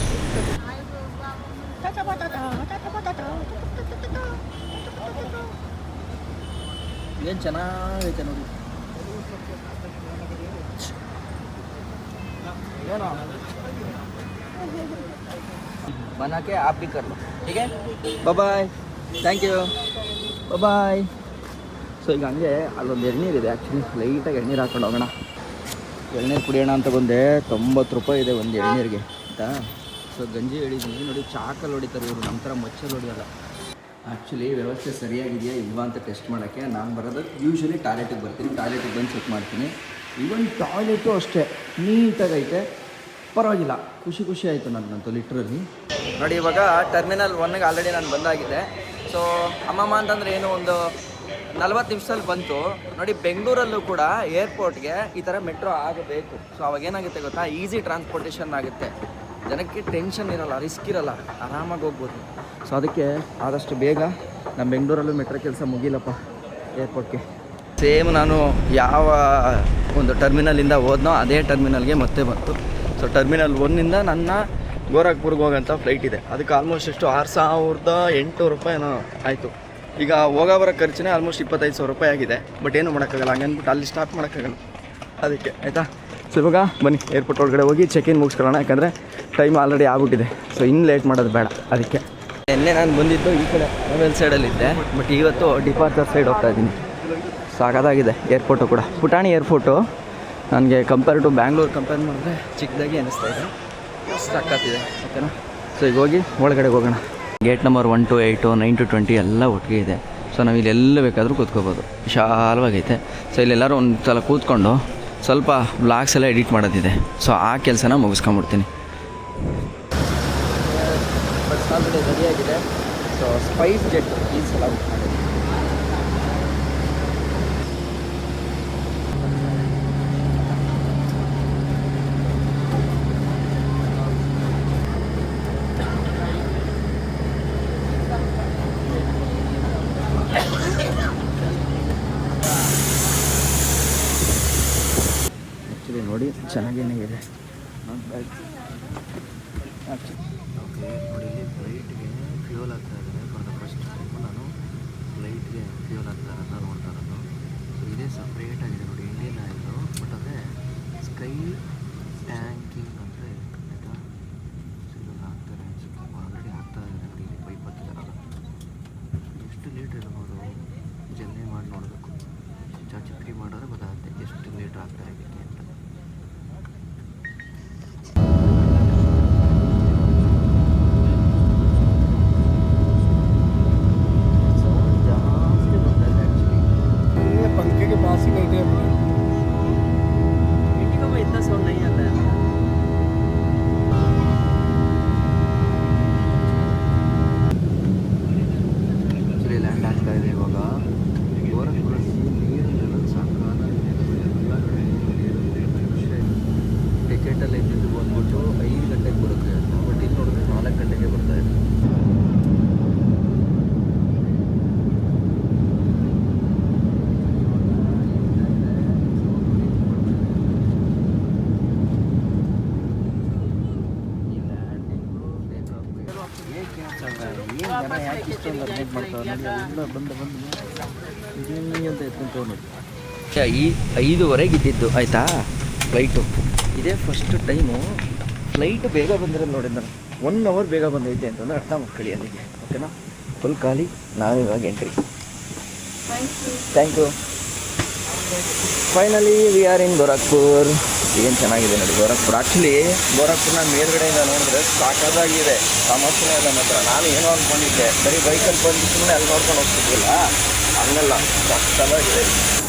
ಏನು ಚೆನ್ನಾಗೈತೆ ನೋಡಿ. ಏನೋ बना के आप भी कर लो. ठीक है bye. Thank you bye. So ಈಗ ಹಂಗೆ ಅಲ್ಲೊಂದು ಎಳ್ನೀರಿದೆ. ಆ್ಯಕ್ಚುಲಿ ಲೈಟಾಗಿ ಎಳ್ನೀರು ಹಾಕೊಂಡು ಹೋಗೋಣ. ಎಳ್ನೀರು ಕುಡಿಯೋಣ ಅಂತ ಬಂದೆ. 90 ರೂಪಾಯಿ ಇದೆ ಒಂದು ಎಳ್ನೀರಿಗೆ ಆಯಿತಾ. ಸೊ ಗಂಜಿ ಹೇಳಿದ್ದೀನಿ ನೋಡಿ. ಚಾಕಲ್ಲಿ ಹೊಡಿತಾರೆ ಇವರು, ನಮ್ಮ ಥರ ಮಚ್ಚಲ್ಲಿ ಹೊಡಿಯೋಲ್ಲ. ಆ್ಯಕ್ಚುಲಿ ವ್ಯವಸ್ಥೆ ಸರಿಯಾಗಿದೆಯಾ ಇಲ್ವಾ ಅಂತ ಟೆಸ್ಟ್ ಮಾಡೋಕ್ಕೆ ನಾನು ಬರೋದು ಯೂಶ್ವಲಿ ಟಾಯ್ಲೆಟಿಗೆ ಬರ್ತೀನಿ. ಟಾಯ್ಲೆಟಿಗೆ ಬಂದು ಚೆಕ್ ಮಾಡ್ತೀನಿ. ಈವನ್ ಟಾಯ್ಲೆಟು ಅಷ್ಟೇ ನೀಟಾಗೈತೆ, ಪರವಾಗಿಲ್ಲ. ಖುಷಿ ಆಯಿತು ನನಗಂತೂ ಲಿಟ್ರಲ್ಲಿ. ನೋಡಿ ಇವಾಗ ಟರ್ಮಿನಲ್ 1ಗೆ ಆಲ್ರೆಡಿ ನಾನು ಬಂದಾಗಿದೆ. ಸೊ ಅಮ್ಮಮ್ಮ ಅಂತಂದರೆ ಏನು ಒಂದು 40 ನಿಮಿಷದಲ್ಲಿ ಬಂತು. ನೋಡಿ ಬೆಂಗಳೂರಲ್ಲೂ ಕೂಡ ಏರ್ಪೋರ್ಟ್ಗೆ ಈ ಥರ ಮೆಟ್ರೋ ಆಗಬೇಕು. ಸೊ ಅವಾಗ ಏನಾಗುತ್ತೆ ಗೊತ್ತಾ, ಈಸಿ ಟ್ರಾನ್ಸ್ಪೋರ್ಟೇಷನ್ ಆಗುತ್ತೆ. ಜನಕ್ಕೆ ಟೆನ್ಷನ್ ಇರೋಲ್ಲ, ರಿಸ್ಕ್ ಇರೋಲ್ಲ, ಆರಾಮಾಗಿ ಹೋಗ್ಬೋದು. ಸೊ ಅದಕ್ಕೆ ಆದಷ್ಟು ಬೇಗ ನಮ್ಮ ಬೆಂಗಳೂರಲ್ಲೂ ಮೆಟ್ರೋ ಕೆಲಸ ಮುಗಿಲಪ್ಪ ಏರ್ಪೋರ್ಟ್ಗೆ. ಸೇಮ್ ನಾನು ಯಾವ ಒಂದು ಟರ್ಮಿನಲಿಂದ ಹೋದ್ನೋ ಅದೇ ಟರ್ಮಿನಲ್ಗೆ ಮತ್ತೆ ಬಂತು. ಸೊ ಟರ್ಮಿನಲ್ 1ಇಂದ ನನ್ನ ಗೋರಖ್ಪುರ್ಗೆ ಹೋಗೋಂಥ ಫ್ಲೈಟ್ ಇದೆ. ಅದಕ್ಕೆ ಆಲ್ಮೋಸ್ಟ್ ಎಷ್ಟು 6800 ರೂಪಾಯಿನೋ ಆಯಿತು. ಈಗ ಹೋಗೋಬರೋ ಖರ್ಚಿನೇ ಆಲ್ಮೋಸ್ಟ್ 25,000 ರೂಪಾಯಿ ಆಗಿದೆ. ಬಟ್ ಏನು ಮಾಡೋಕ್ಕಾಗಲ್ಲ, ಹಂಗೆ ಅಂದ್ಬಿಟ್ಟು ಅಲ್ಲಿ ಸ್ಟಾಪ್ ಮಾಡೋಕ್ಕಾಗಲ್ಲ. ಅದಕ್ಕೆ ಆಯಿತಾ. ಸೊ ಇವಾಗ ಬನ್ನಿ ಏರ್ಪೋರ್ಟ್ ಒಳಗಡೆ ಹೋಗಿ ಚೆಕ್ ಇನ್ ಮುಗಿಸ್ಕೊಳ್ಳೋಣ. ಯಾಕಂದರೆ ಟೈಮ್ ಆಲ್ರೆಡಿ ಆಗ್ಬಿಟ್ಟಿದೆ. ಸೊ ಇನ್ನು ಲೇಟ್ ಮಾಡೋದು ಬೇಡ. ಅದಕ್ಕೆ ನಿನ್ನೆ ನಾನು ಬಂದಿದ್ದು ಈ ಕಡೆ ಮೊಬೈಲ್ ಸೈಡಲ್ಲಿದ್ದೆ. ಬಟ್ ಇವತ್ತು ಡಿಪಾರ್ಚರ್ ಸೈಡ್ ಹೋಗ್ತಾ ಇದ್ದೀನಿ. ಸಾಕಾಗಿದೆ ಏರ್ಪೋರ್ಟು ಕೂಡ. ಪುಟಾಣಿ ಏರ್ಪೋರ್ಟು ನನಗೆ ಕಂಪೇರ್ ಟು ಬ್ಯಾಂಗ್ಳೂರು ಕಂಪೇರ್ ಮಾಡಿದ್ರೆ ಚಿಕ್ಕದಾಗಿ ಅನ್ನಿಸ್ತಾ ಇದೆ. ಸಾಕಾಗ್ತಿದೆ. ಓಕೆನಾ? ಸೊ ಈಗ ಹೋಗಿ ಒಳಗಡೆ ಹೋಗೋಣ. ಗೇಟ್ ನಂಬರ್ 1 to 8, 9 to 20 ಎಲ್ಲ ಒಟ್ಟಿಗೆ ಇದೆ. ಸೊ ನಾವು ಇಲ್ಲಿ ಎಲ್ಲ ಬೇಕಾದರೂ ಕೂತ್ಕೋಬೋದು. ವಿಶಾಲವಾಗೈತೆ. ಸೊ ಇಲ್ಲೆಲ್ಲರೂ ಒಂದು ಸಲ ಕೂತ್ಕೊಂಡು ಸ್ವಲ್ಪ ಬ್ಲಾಗ್ಸ್ ಎಲ್ಲ ಎಡಿಟ್ ಮಾಡೋದಿದೆ. ಸೊ ಆ ಕೆಲಸನ ಮುಗಿಸ್ಕೊಂಬಿಡ್ತೀನಿ. ಬಸ್ ಆಲ್ರೆಡಿ ರೆಡಿಯಾಗಿದೆ. ಸೊ ಸ್ಪೈಸ್ ಜೆಟ್ ಈ ಸಲ ಬುಕ್ ಮಾಡಿದ್ದೀನಿ. ನೋಡಿ ಚೆನ್ನಾಗೇನೇ ಇದೆ. ಓಕೆ ನೋಡಿ, ಇಲ್ಲಿ ಫ್ಲೈಟ್ಗೆ ಫ್ಯೂಯಲ್ ಆಗ್ತಾ ಇದ್ದಾರೆ. ಫಾರ್ ದ ಫಸ್ಟ್ ಟೈಮ್ ನಾನು ಫ್ಲೈಟ್ಗೆ ಫ್ಯೂಯಲ್ ಆಗ್ತಾ ಇರೋದನ್ನ ನೋಡ್ತಾ ಇರೋದು. ಸೊ ಇದೇ ಸಪ್ರೇಟ್ ಆಗಿದೆ ನೋಡಿ, ಇಂಡಿಯನ್ ಆಯಿತು. ಬಟ್ ಅದೇ ಸ್ಕೈ ಟ್ಯಾಂಕಿಂಗ್ ಅಂದರೆ ಆಯಿತಾ. ಸೊ ಇದನ್ನು ಹಾಕ್ತಾರೆ ಅನ್ಸುತ್ತೆ. ಆಲ್ರೆಡಿ ಆಗ್ತಾ ಇದೆ ನೋಡಿ. ಇಲ್ಲಿ ಪೈಪ್ ಹತ್ತಿದಾರಲ್ಲ, ಎಷ್ಟು ಲೀಟ್ರ್ ಇರ್ಬೋದು ಜಲ್ದಿ ಮಾಡಿ ನೋಡಬೇಕು. ಚಾಚಿಕ್ರಿ ಮಾಡಿದ್ರೆ ಗೊತ್ತಾಗುತ್ತೆ ಎಷ್ಟು ಲೀಟ್ರ್ ಆಗ್ತಾರೆ ಇದಕ್ಕೆ ಅಂತ. पंखे के पास ही बैठे हैं। ಜನ ಯಾಕೆ ಇಷ್ಟೊಂದು ಅರ್ಜೆಂಟ್ ಮಾಡ್ತಾರೆ ನೋಡಿ, ಎಲ್ಲ ಬಂದು ಅಂತ ಎತ್ಕೊಂತ ನೋಡಿ. ಈ 5:15 ಇದ್ದಿದ್ದು ಆಯಿತಾ ಫ್ಲೈಟು. ಇದೇ ಫಸ್ಟ್ ಟೈಮು ಫ್ಲೈಟ್ ಬೇಗ ಬಂದಿರೋದು ನೋಡಿ. ನಾನು 1 ಅವರ್ ಬೇಗ ಬಂದೈತೆ ಅಂತಂದ್ರೆ ಅರ್ಥ ಮಾಡ್ಕೊಳ್ಳಿ ಅಲ್ಲಿಗೆ. ಓಕೆನಾ, ಫುಲ್ ಖಾಲಿ. ನಾವಿವಾಗ entry. Thank you. Finally we are in Gorakhpur. ಏನು ಚೆನ್ನಾಗಿದೆ ನೋಡಿ ಗೋರಖ್ಪುರ್. ಆ್ಯಕ್ಚುಲಿ ಗೋರಖ್ಪುರ್ನ ಮೇಲ್ಗಡೆಯಿಂದ ನೋಡಿದ್ರೆ ಸಾಕಾಗಿದೆ. ಸಮಸ್ಯೆ ಅದ ಮಾತ್ರ. ನಾನು ಏನೋ ಅಂದ್ಕೊಂಡಿದ್ದೆ ಬರೀ ಬೈಕಲ್ಲಿ ಬಂದು ಸುಮ್ಮನೆ ಅಲ್ಲಿ ನೋಡ್ಕೊಂಡು ಹೋಗ್ತಿದ್ದಿಲ್ಲ, ಹಂಗಲ್ಲ, ಸಾಕಾಗಿದೆ.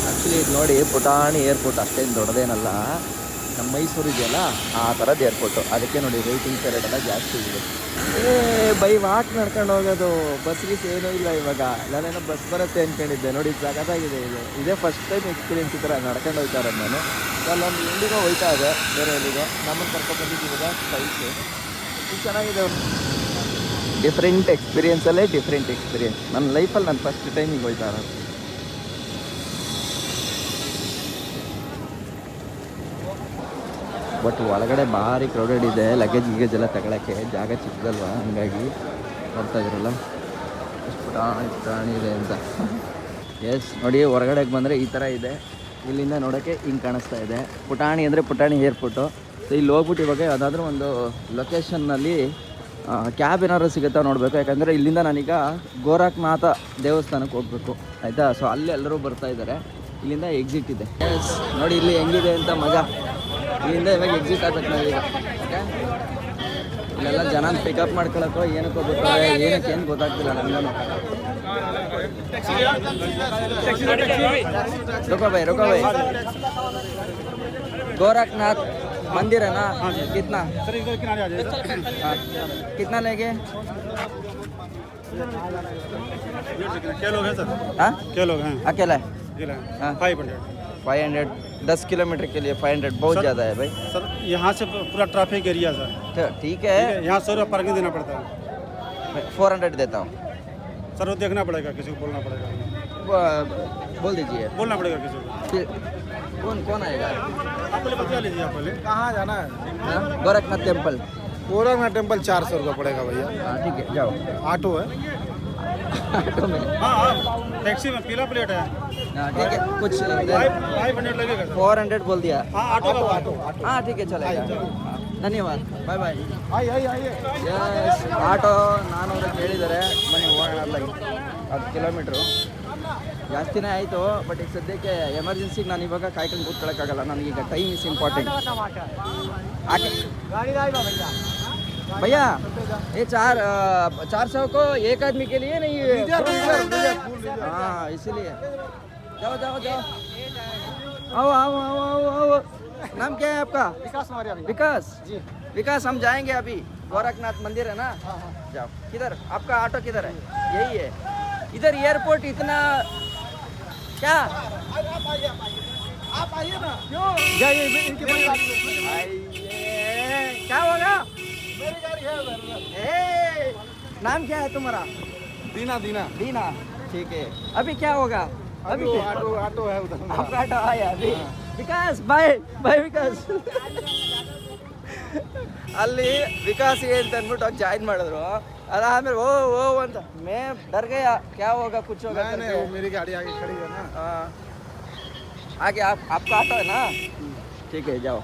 ಆ್ಯಕ್ಚುಲಿ ಇದು ನೋಡಿ ಪುಟಾಣಿ ಏರ್ಪೋರ್ಟ್, ಅಷ್ಟೇನು ದೊಡ್ಡದೇನಲ್ಲ. ನಮ್ಮ ಮೈಸೂರು ಇದೆಯಲ್ಲ ಆ ಥರದ್ದು ಏರ್ಪೋರ್ಟು. ಅದಕ್ಕೆ ನೋಡಿ ವೆಯ್ಟಿಂಗ್ ಪೀರಿಯಡ್ ಎಲ್ಲ ಜಾಸ್ತಿ ಇದೆ. ಬೈ ವಾಕ್ ನಡ್ಕೊಂಡು ಹೋಗೋದು, ಬಸ್ ಗೀಸ್ ಏನೂ ಇಲ್ಲ ಇವಾಗ. ನಾನೇನೋ ಬಸ್ ಬರುತ್ತೆ ಅಂದ್ಕೊಂಡಿದ್ದೆ ನೋಡಿ, ಸಖತ್ತಾಗಿದೆ ಇದು. ಇದೇ ಫಸ್ಟ್ ಟೈಮ್ ಎಕ್ಸ್ಪೀರಿಯನ್ಸ್ ಈ ಥರ ನಡ್ಕೊಂಡು ಹೋಗ್ತಾ ಇರೋದು ನಾನು. ಅಲ್ಲೊಂದು ಎಲ್ಲಿಗೋ ಹೋಗ್ತಾ ಇದೆ, ಬೇರೆ ಎಲ್ಲಿಗೋ. ನಮ್ಮನ್ನು ಕರ್ಕೊಂಡ್ಬಂದಿದ್ದೀವಾಗ ಸ್ಪೈಸು. ಇದು ಚೆನ್ನಾಗಿದೆ. ಡಿಫ್ರೆಂಟ್ ಎಕ್ಸ್ಪೀರಿಯೆನ್ಸಲ್ಲೇ ಡಿಫ್ರೆಂಟ್ ಎಕ್ಸ್ಪೀರಿಯೆನ್ಸ್. ನನ್ನ ಲೈಫಲ್ಲಿ ನಾನು ಫಸ್ಟ್ ಟೈಮಿಗೆ ಹೋಗ್ತಾ ಇರೋದು. ಬಟ್ ಒಳಗಡೆ ಭಾರಿ ಕ್ರೌಡೆಡ್ ಇದೆ. ಲಗೇಜ್ ಎಲ್ಲ ತಗೊಳ್ಳೋಕ್ಕೆ ಜಾಗ ಚಿಕ್ಕದಲ್ವ, ಹಂಗಾಗಿ ಬರ್ತಾ ಇದ್ರಲ್ಲ ಎಷ್ಟು ಪುಟಾಣಿ ಇದೆ ಅಂತ. ಎಸ್ ನೋಡಿ, ಹೊರಗಡೆಗೆ ಬಂದರೆ ಈ ಥರ ಇದೆ. ಇಲ್ಲಿಂದ ನೋಡೋಕ್ಕೆ ಹಿಂಗೆ ಕಾಣಿಸ್ತಾ ಇದೆ. ಪುಟಾಣಿ ಅಂದರೆ ಪುಟಾಣಿ ಏರ್ಪೋರ್ಟು. ಸೊ ಇಲ್ಲಿ ಹೋಗ್ಬಿಟ್ಟು ಇವಾಗ ಯಾವುದಾದ್ರೂ ಒಂದು ಲೊಕೇಶನ್ನಲ್ಲಿ ಕ್ಯಾಬ್ ಏನಾದ್ರು ಸಿಗುತ್ತಾ ನೋಡಬೇಕು. ಯಾಕಂದರೆ ಇಲ್ಲಿಂದ ನಾನೀಗ ಗೋರಖ್ನಾಥ ದೇವಸ್ಥಾನಕ್ಕೆ ಹೋಗಬೇಕು ಆಯಿತಾ. ಸೊ ಅಲ್ಲಿ ಎಲ್ಲರೂ ಬರ್ತಾ ಇದ್ದಾರೆ. ಇಲ್ಲಿಂದ ಎಕ್ಸಿಟ್ ಇದೆ. ಎಸ್ ನೋಡಿ ಇಲ್ಲಿ ಹೆಂಗಿದೆ ಅಂತ ಮಜಾ. ಇಲ್ಲಿಂದ ಇವಾಗ ಎಕ್ಸಿಟ್ ಆಗ್ಬೇಕು ನಾವೀಗ. ಓಕೆ, ಇಲ್ಲೆಲ್ಲ ಜನ ಪಿಕಪ್ ಮಾಡ್ಕೊಳಕ್ಕೋ ಏನಕ್ಕೋ ಬರ್ತಾರೆ, ಏನಕ್ಕೆ ಏನು ಗೊತ್ತಾಗ್ತಿಲ್ಲ ನನಗೂ. रुको भाई गोरखनाथ मंदिर है ना, कितना हाँ, कितना लेंगे? क्या लोग हैं सर? हाँ, क्या लोग हैं? अकेला है। हाँ, 500 10 किलोमीटर के लिए 500 बहुत ज़्यादा है भाई। सर। यहाँ से पूरा ट्रैफिक एरिया सर। तो ठीक है, यहाँ 100 रुपये पार्किंग देना पड़ता है। मैं 400 देता हूँ। सर वो देखना पड़ेगा, किसी को बोलना पड़ेगा। बोल दीजिए। बोलना पड़ेगा किसी को। फिर कौन आएगा? आप पहले बता लीजिए। आप पहले कहाँ जाना है? हाँ? गोरखनाथ टेम्पल। गोरखनाथ टेम्पल 400 रुपये पड़ेगा भैया। हाँ ठीक है, जाओ। ऑटो है? ऑटो में? हाँ, टैक्सी में पीला प्लेट है। हाँ ठीक है, कुछ 500 लगेगा। 400 बोल दिया। हाँ ऑटो का ऑटो। हाँ ठीक है, चलेगा। ಧನ್ಯವಾದ, ಬಾಯ್ ಬಾಯ್. आइए। ಎಸ್, ಆಟೋ 400 ಹೇಳಿದ್ದಾರೆ. ಬನ್ನಿ ಹೋಗೋಣ. 10 ಕಿಲೋಮೀಟ್ರು ಜಾಸ್ತಿನೇ ಆಯಿತು. ಬಟ್ ಈಗ ಸದ್ಯಕ್ಕೆ ಎಮರ್ಜೆನ್ಸಿಗೆ ನಾನು ಇವಾಗ ಕಾಯ್ಕೊಂಡು ಕೂತ್ಕೊಳ್ಳೋಕ್ಕಾಗಲ್ಲ. ನನಗೀಗ ಟೈಮ್ ಇಸ್ ಇಂಪಾರ್ಟೆಂಟ್. भैया ये 400 को एक आदमी के लिए नहीं? हाँ इसीलिए जाओ। आओ। नाम क्या है आपका? विकास। हम जाएंगे अभी। गोरखनाथ मंदिर है ना, जाओ। किधर आपका ऑटो किधर है? यही है। इधर एयरपोर्ट इतना क्या? आप आइए ना। क्यों? जाइए। क्या होगा? मेरी गाड़ी है उधर। नाम क्या है तुम्हारा? दीना। ठीक है। अभी क्या होगा? अभी ऑटो है उधर। आपका ऑटो आया अभी। विकास बाय विकास. ಅಲ್ಲಿ ವಿಕಾಸಿಗೆ ಅಂತ ಅಂದ್ಬಿಟ್ಟು ಅವ್ರು ಜಾಯಿನ್ ಮಾಡಿದ್ರು. ಅದಾದ್ಮೇಲೆ ಓ ಅಂತ ಮೇ ಡರ್ ಗಯಾ. ಕ್ಯಾ ಹೋಗಾ ಕುछ होगा? नहीं, मेरी गाड़ी आगे खड़ी है ना। आगे आपका ऑटो है ना? ठीक है, जाओ।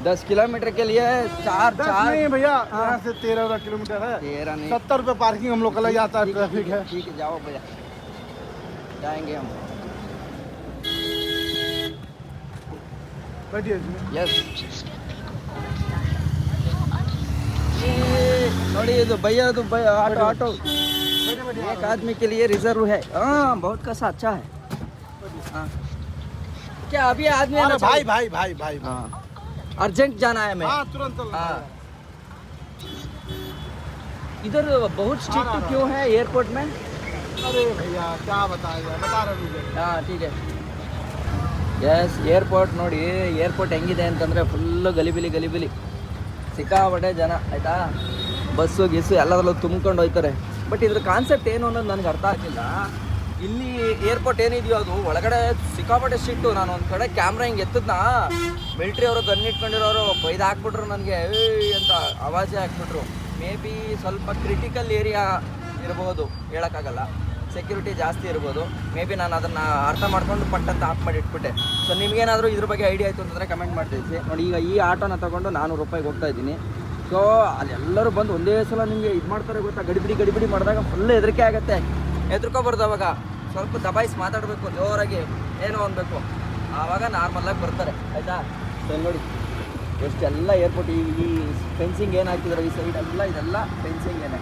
10 किलोमीटर के लिए 4 नहीं भैया, यहाँ से 13 किलोमीटर है। 13 नहीं, 70 रुपये पार्किंग हम लोग का लग जाता है। ट्रैफिक है। ठीक है, जाओ भैया, जाएंगे हम। बैठिए। यस। ನೋಡಿ ಇದು ಭೈಯಾದು ऑटो एक आदमी के लिए रिजर्व है। हाँ, बहुत कैसा अच्छा है। हाँ, क्या अभी आदमी है ना? भाई। हाँ, अर्जेंट जाना है मैं। हाँ, तुरंत। हाँ, इधर बहुत स्ट्रिक्ट क्यों है एयरपोर्ट में? अरे भैया क्या बताएगा, बता रहे मुझे। ಹಾಂ ठीक है. ಎಸ್, ಏರ್ಪೋರ್ಟ್ ನೋಡಿ. ಏರ್ಪೋರ್ಟ್ ಹೆಂಗಿದೆ ಅಂತಂದರೆ ಫುಲ್ಲು ಗಲಿಬಿಲಿ ಸಿಕ್ಕಾಪಟ್ಟೆ ಜನ ಆಯಿತಾ. ಬಸ್ಸು ಗಿಸ್ಸು ಎಲ್ಲದರಲ್ಲೂ ತುಂಬ್ಕೊಂಡು ಹೋಗ್ತಾರೆ. ಬಟ್ ಇದ್ರ ಕಾನ್ಸೆಪ್ಟ್ ಏನು ಅನ್ನೋದು ನನಗೆ ಅರ್ಥ ಆಗ್ತಿಲ್ಲ. ಇಲ್ಲಿ ಏರ್ಪೋರ್ಟ್ ಏನಿದೆಯೋ ಅದು ಒಳಗಡೆ ಸಿಕ್ಕಾಪಟ್ಟೆ ಸ್ಟ್ರಿಕ್ಟು. ನಾನು ಒಂದು ಕಡೆ ಕ್ಯಾಮ್ರಾ ಹಿಂಗೆ ಎತ್ತದ್ನ, ಮಿಲ್ಟ್ರಿ ಅವರು ಗನ್ ಇಟ್ಕೊಂಡಿರೋರು ಬೈದು ಹಾಕ್ಬಿಟ್ರು ನನಗೆ ಅಂತ ಆವಾಜೇ ಹಾಕ್ಬಿಟ್ರು. ಮೇ ಬಿ ಸ್ವಲ್ಪ ಕ್ರಿಟಿಕಲ್ ಏರಿಯಾ ಇರ್ಬೋದು, ಹೇಳೋಕ್ಕಾಗಲ್ಲ. ಸೆಕ್ಯೂರಿಟಿ ಜಾಸ್ತಿ ಇರ್ಬೋದು. ಮೇ ಬಿ ನಾನು ಅದನ್ನು ಅರ್ಥ ಮಾಡ್ಕೊಂಡು ಪಟ್ಟಂತ ಆಫ್ ಮಾಡಿ ಇಟ್ಬಿಟ್ಟೆ. ಸೊ ನಿಮಗೇನಾದರೂ ಇದ್ರ ಬಗ್ಗೆ ಐಡಿಯಾ ಆಯಿತು ಅಂತಂದರೆ ಕಮೆಂಟ್ ಮಾಡ್ತಿದ್ವಿ. ನೋಡಿ ಈಗ ಈ ಆಟೋನ ತೊಗೊಂಡು 400 ರೂಪಾಯಿಗೆ ಹೋಗ್ತಾ ಇದ್ದೀನಿ. ಸೊ ಅಲ್ಲೆಲ್ಲರೂ ಬಂದು ಒಂದೇ ಸಲ ನಿಮಗೆ ಇದು ಮಾಡ್ತಾರೆ ಗೊತ್ತಾ, ಗಡಿಬಿಡಿ ಮಾಡಿದಾಗ ಫುಲ್ ಹೆದರಿಕೆ ಆಗುತ್ತೆ. ಹೆದರ್ಕೊಬಾರ್ದು ಅವಾಗ, ಸ್ವಲ್ಪ ದಬಾಯಿಸಿ ಮಾತಾಡಬೇಕು, ಜೋರಾಗಿ ಏನೋ ಅನ್ಬೇಕು, ಆವಾಗ ನಾರ್ಮಲಾಗಿ ಬರ್ತಾರೆ, ಆಯಿತಾ. ಸೊ ನೋಡಿ ಎಷ್ಟೆಲ್ಲ ಏರ್ಪೋರ್ಟ್, ಈ ಫೆನ್ಸಿಂಗ್ ಏನು ಹಾಕಿದ್ದಾರೆ ಈ ಸೈಡ್ ಎಲ್ಲ, ಇದೆಲ್ಲ ಫೆನ್ಸಿಂಗ್ ಏನೇ.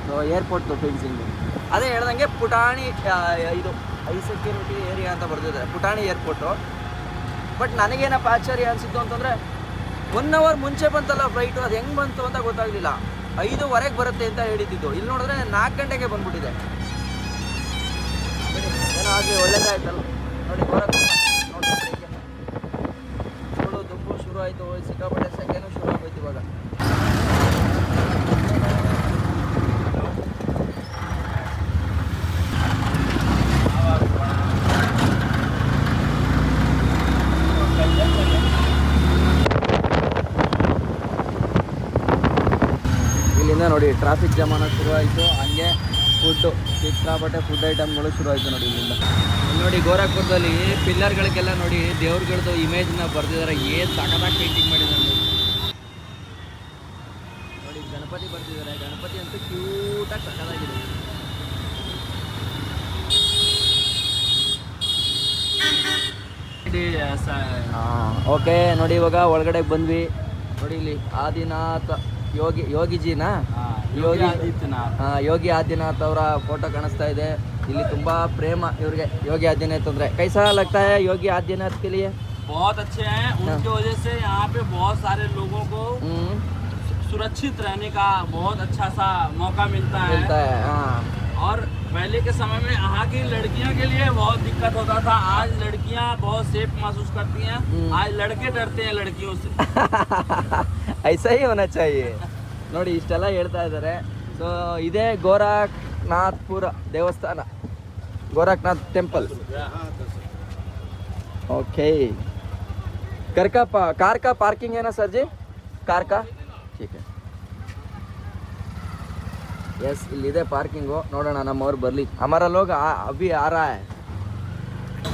ಸೊ ಏರ್ಪೋರ್ಟ್ದು ಫೆನ್ಸಿಂಗು ಅದೇ ಹೇಳ್ದಂಗೆ ಪುಟಾಣಿ ಇದು ಹೈ ಸೆಕ್ಯೂರಿಟಿ ಏರಿಯಾ ಅಂತ ಬರ್ತಿದ್ದಾರೆ, ಪುಟಾಣಿ ಏರ್ಪೋರ್ಟು. ಬಟ್ ನನಗೇನಪ್ಪ ಆಶ್ಚರ್ಯ ಅನಿಸಿತ್ತು ಅಂತಂದರೆ 1 ಅವರ್ ಮುಂಚೆ ಬಂತಲ್ಲ ಫ್ಲೈಟು, ಅದು ಹೆಂಗೆ ಬಂತು ಅಂತ ಗೊತ್ತಾಗಲಿಲ್ಲ. 5:15 ಬರುತ್ತೆ ಅಂತ ಹೇಳಿದ್ದು, ಇಲ್ಲಿ ನೋಡಿದ್ರೆ 4 ಗಂಟೆಗೆ ಬಂದ್ಬಿಟ್ಟಿದೆ. ಏನೋ ಆಗಲಿ ಒಳ್ಳೇದಾಯ್ತಲ್ಲ. ನೋಡಿ ನೋಡು ದುಂಬು ಶುರು ಆಯಿತು, ಸಿಕ್ಕಾಪಟ್ಟೆ ಸೆಕೆಂಡು ಶುರು ಆಗೋಯ್ತು ಇವಾಗ. ಇಲ್ಲಿಂದ ನೋಡಿ ಟ್ರಾಫಿಕ್ ಜಾಮಾನ ಶುರು ಆಯಿತು, ಹಂಗೆ ಫುಡ್ಡು ಸಿಕ್ಕಾಪಟ್ಟೆ ಫುಡ್ ಐಟಮ್ಗಳು ಶುರು ಆಯಿತು ನೋಡಿ ಇಲ್ಲಿಂದ. ನೋಡಿ ಗೋರಖ್ಪುರದಲ್ಲಿ ಪಿಲ್ಲರ್ಗಳಿಗೆಲ್ಲ ನೋಡಿ ದೇವ್ರಗಳದ್ದು ಇಮೇಜ್ನ ಬರ್ತಿದ್ದಾರೆ, ಏನು ಸಖತ್ತಾಗಿ ಪೇಂಟಿಂಗ್ ಮಾಡಿದ್ದಾರೆ ನೋಡಿ. ಗಣಪತಿ ಬರ್ತಿದ್ದಾರೆ, ಗಣಪತಿ ಅಂತೂ ಕ್ಯೂಟಾಗಿ ಸಖತ್ತಾಗಿದೆ. ಓಕೆ ನೋಡಿ ಇವಾಗ ಒಳಗಡೆ ಬಂದ್ವಿ. ನೋಡಿ ಇಲ್ಲಿ ಆದಿನಾಥ್ ಯೋಗಿಜಿನಾ ಯೋಗಿ ಆದಿನಾಥ್ ಅವರ ಫೋಟೋ ಕಾಣಿಸ್ತಾ ಇದೆ. ಇಲ್ಲಿ ತುಂಬಾ ಪ್ರೇಮ ಇವ್ರಿಗೆ ಯೋಗಿ ಆದಿನಾಥ್ ಅಂದ್ರೆ. कैसा लगता है योगी आदित्यनाथ के लिए? बहुत अच्छे हैं, उनकी वजह से यहाँ पे बहुत सारे लोगों को सुरक्षित रहने का बहुत अच्छा सा मौका मिलता है। हाँ। और पहले के समय में यहाँ की लड़कियों के लिए बहुत दिक्कत होता था, आज लड़कियाँ बहुत सेफ महसूस करती हैं, आज लड़के डरते हैं लड़कियों से। ऐसा ही होना चाहिए. ನೋಡಿ ಇಷ್ಟೆಲ್ಲ ಹೇಳ್ತಾ ಇದ್ದಾರೆ. ಸೊ ಇದೇ ಗೋರಖ್ನಾಥ್ಪುರ ದೇವಸ್ಥಾನ, ಗೋರಖ್ನಾಥ್ ಟೆಂಪಲ್. ओके कार का पार्किंग है ना सर जी? कार का ठीक है. यस इಲ್ಲಿದೆ ಪಾರ್ಕಿಂಗು. ನೋಡೋಣ ನಮ್ಮವ್ರು ಬರಲಿ. ಹಮಾರ ಲೋಗ ಅಭಿ ಆ ರಾ ಹೈ.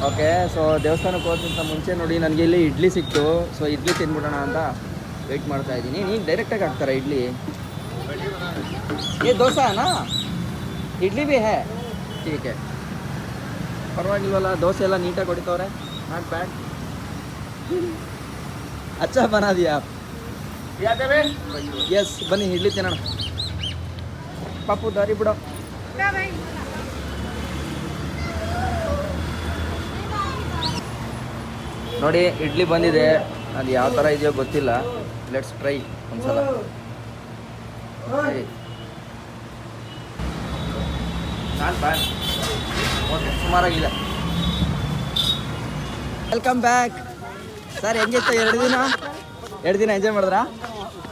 ಓಕೆ ಸೊ ದೇವಸ್ಥಾನಕ್ಕೆ ಹೋಗೋಕ್ಕಿಂತ ಮುಂಚೆ ನೋಡಿ ನನಗೆ ಇಲ್ಲಿ ಇಡ್ಲಿ ಸಿಕ್ತು. ಸೊ ಇಡ್ಲಿ ತಿನ್ಬಿಡೋಣ ಅಂತ ವೆಯ್ಟ್ ಮಾಡ್ತಾ ಇದ್ದೀನಿ. ನೀನು ಡೈರೆಕ್ಟಾಗಿ ಹಾಕ್ತಾರೆ ಇಡ್ಲಿ? ये डोसा है ना, इडली भी है, ठीक है ಪರವಾಗಿಲ್ವಲ್ಲ. ದೋಸೆ ಎಲ್ಲ ನೀಟಾಗಿ ಹೊಡಿತವ್ರೆ, ನಾಟ್ ಬ್ಯಾಡ್. ಅಚ್ಚಾ ಬನಾ ದಿಯಾ ಆಪ್. ಎಸ್ ಬನ್ನಿ ಇಡ್ಲಿ ತಿನ್ನೋಣ. ಪಾಪು ದಾರಿ ಬಿಡೋ. ನೋಡಿ ಇಡ್ಲಿ ಬಂದಿದೆ, ಅದು ಯಾವ ಥರ ಇದೆಯೋ ಗೊತ್ತಿಲ್ಲ. ಲೆಟ್ಸ್ ಟ್ರೈ ಒಂದ್ಸಲ. ನಾಟ್ ಬ್ಯಾಡ್, ಓಕೆ ಸುಮಾರಾಗಿದೆ. Welcome back sir. ಹೆಂಗಿತ್ತು 2 ದಿನ ಎಂಜಾಯ್ ಮಾಡಿದ್ರಾ?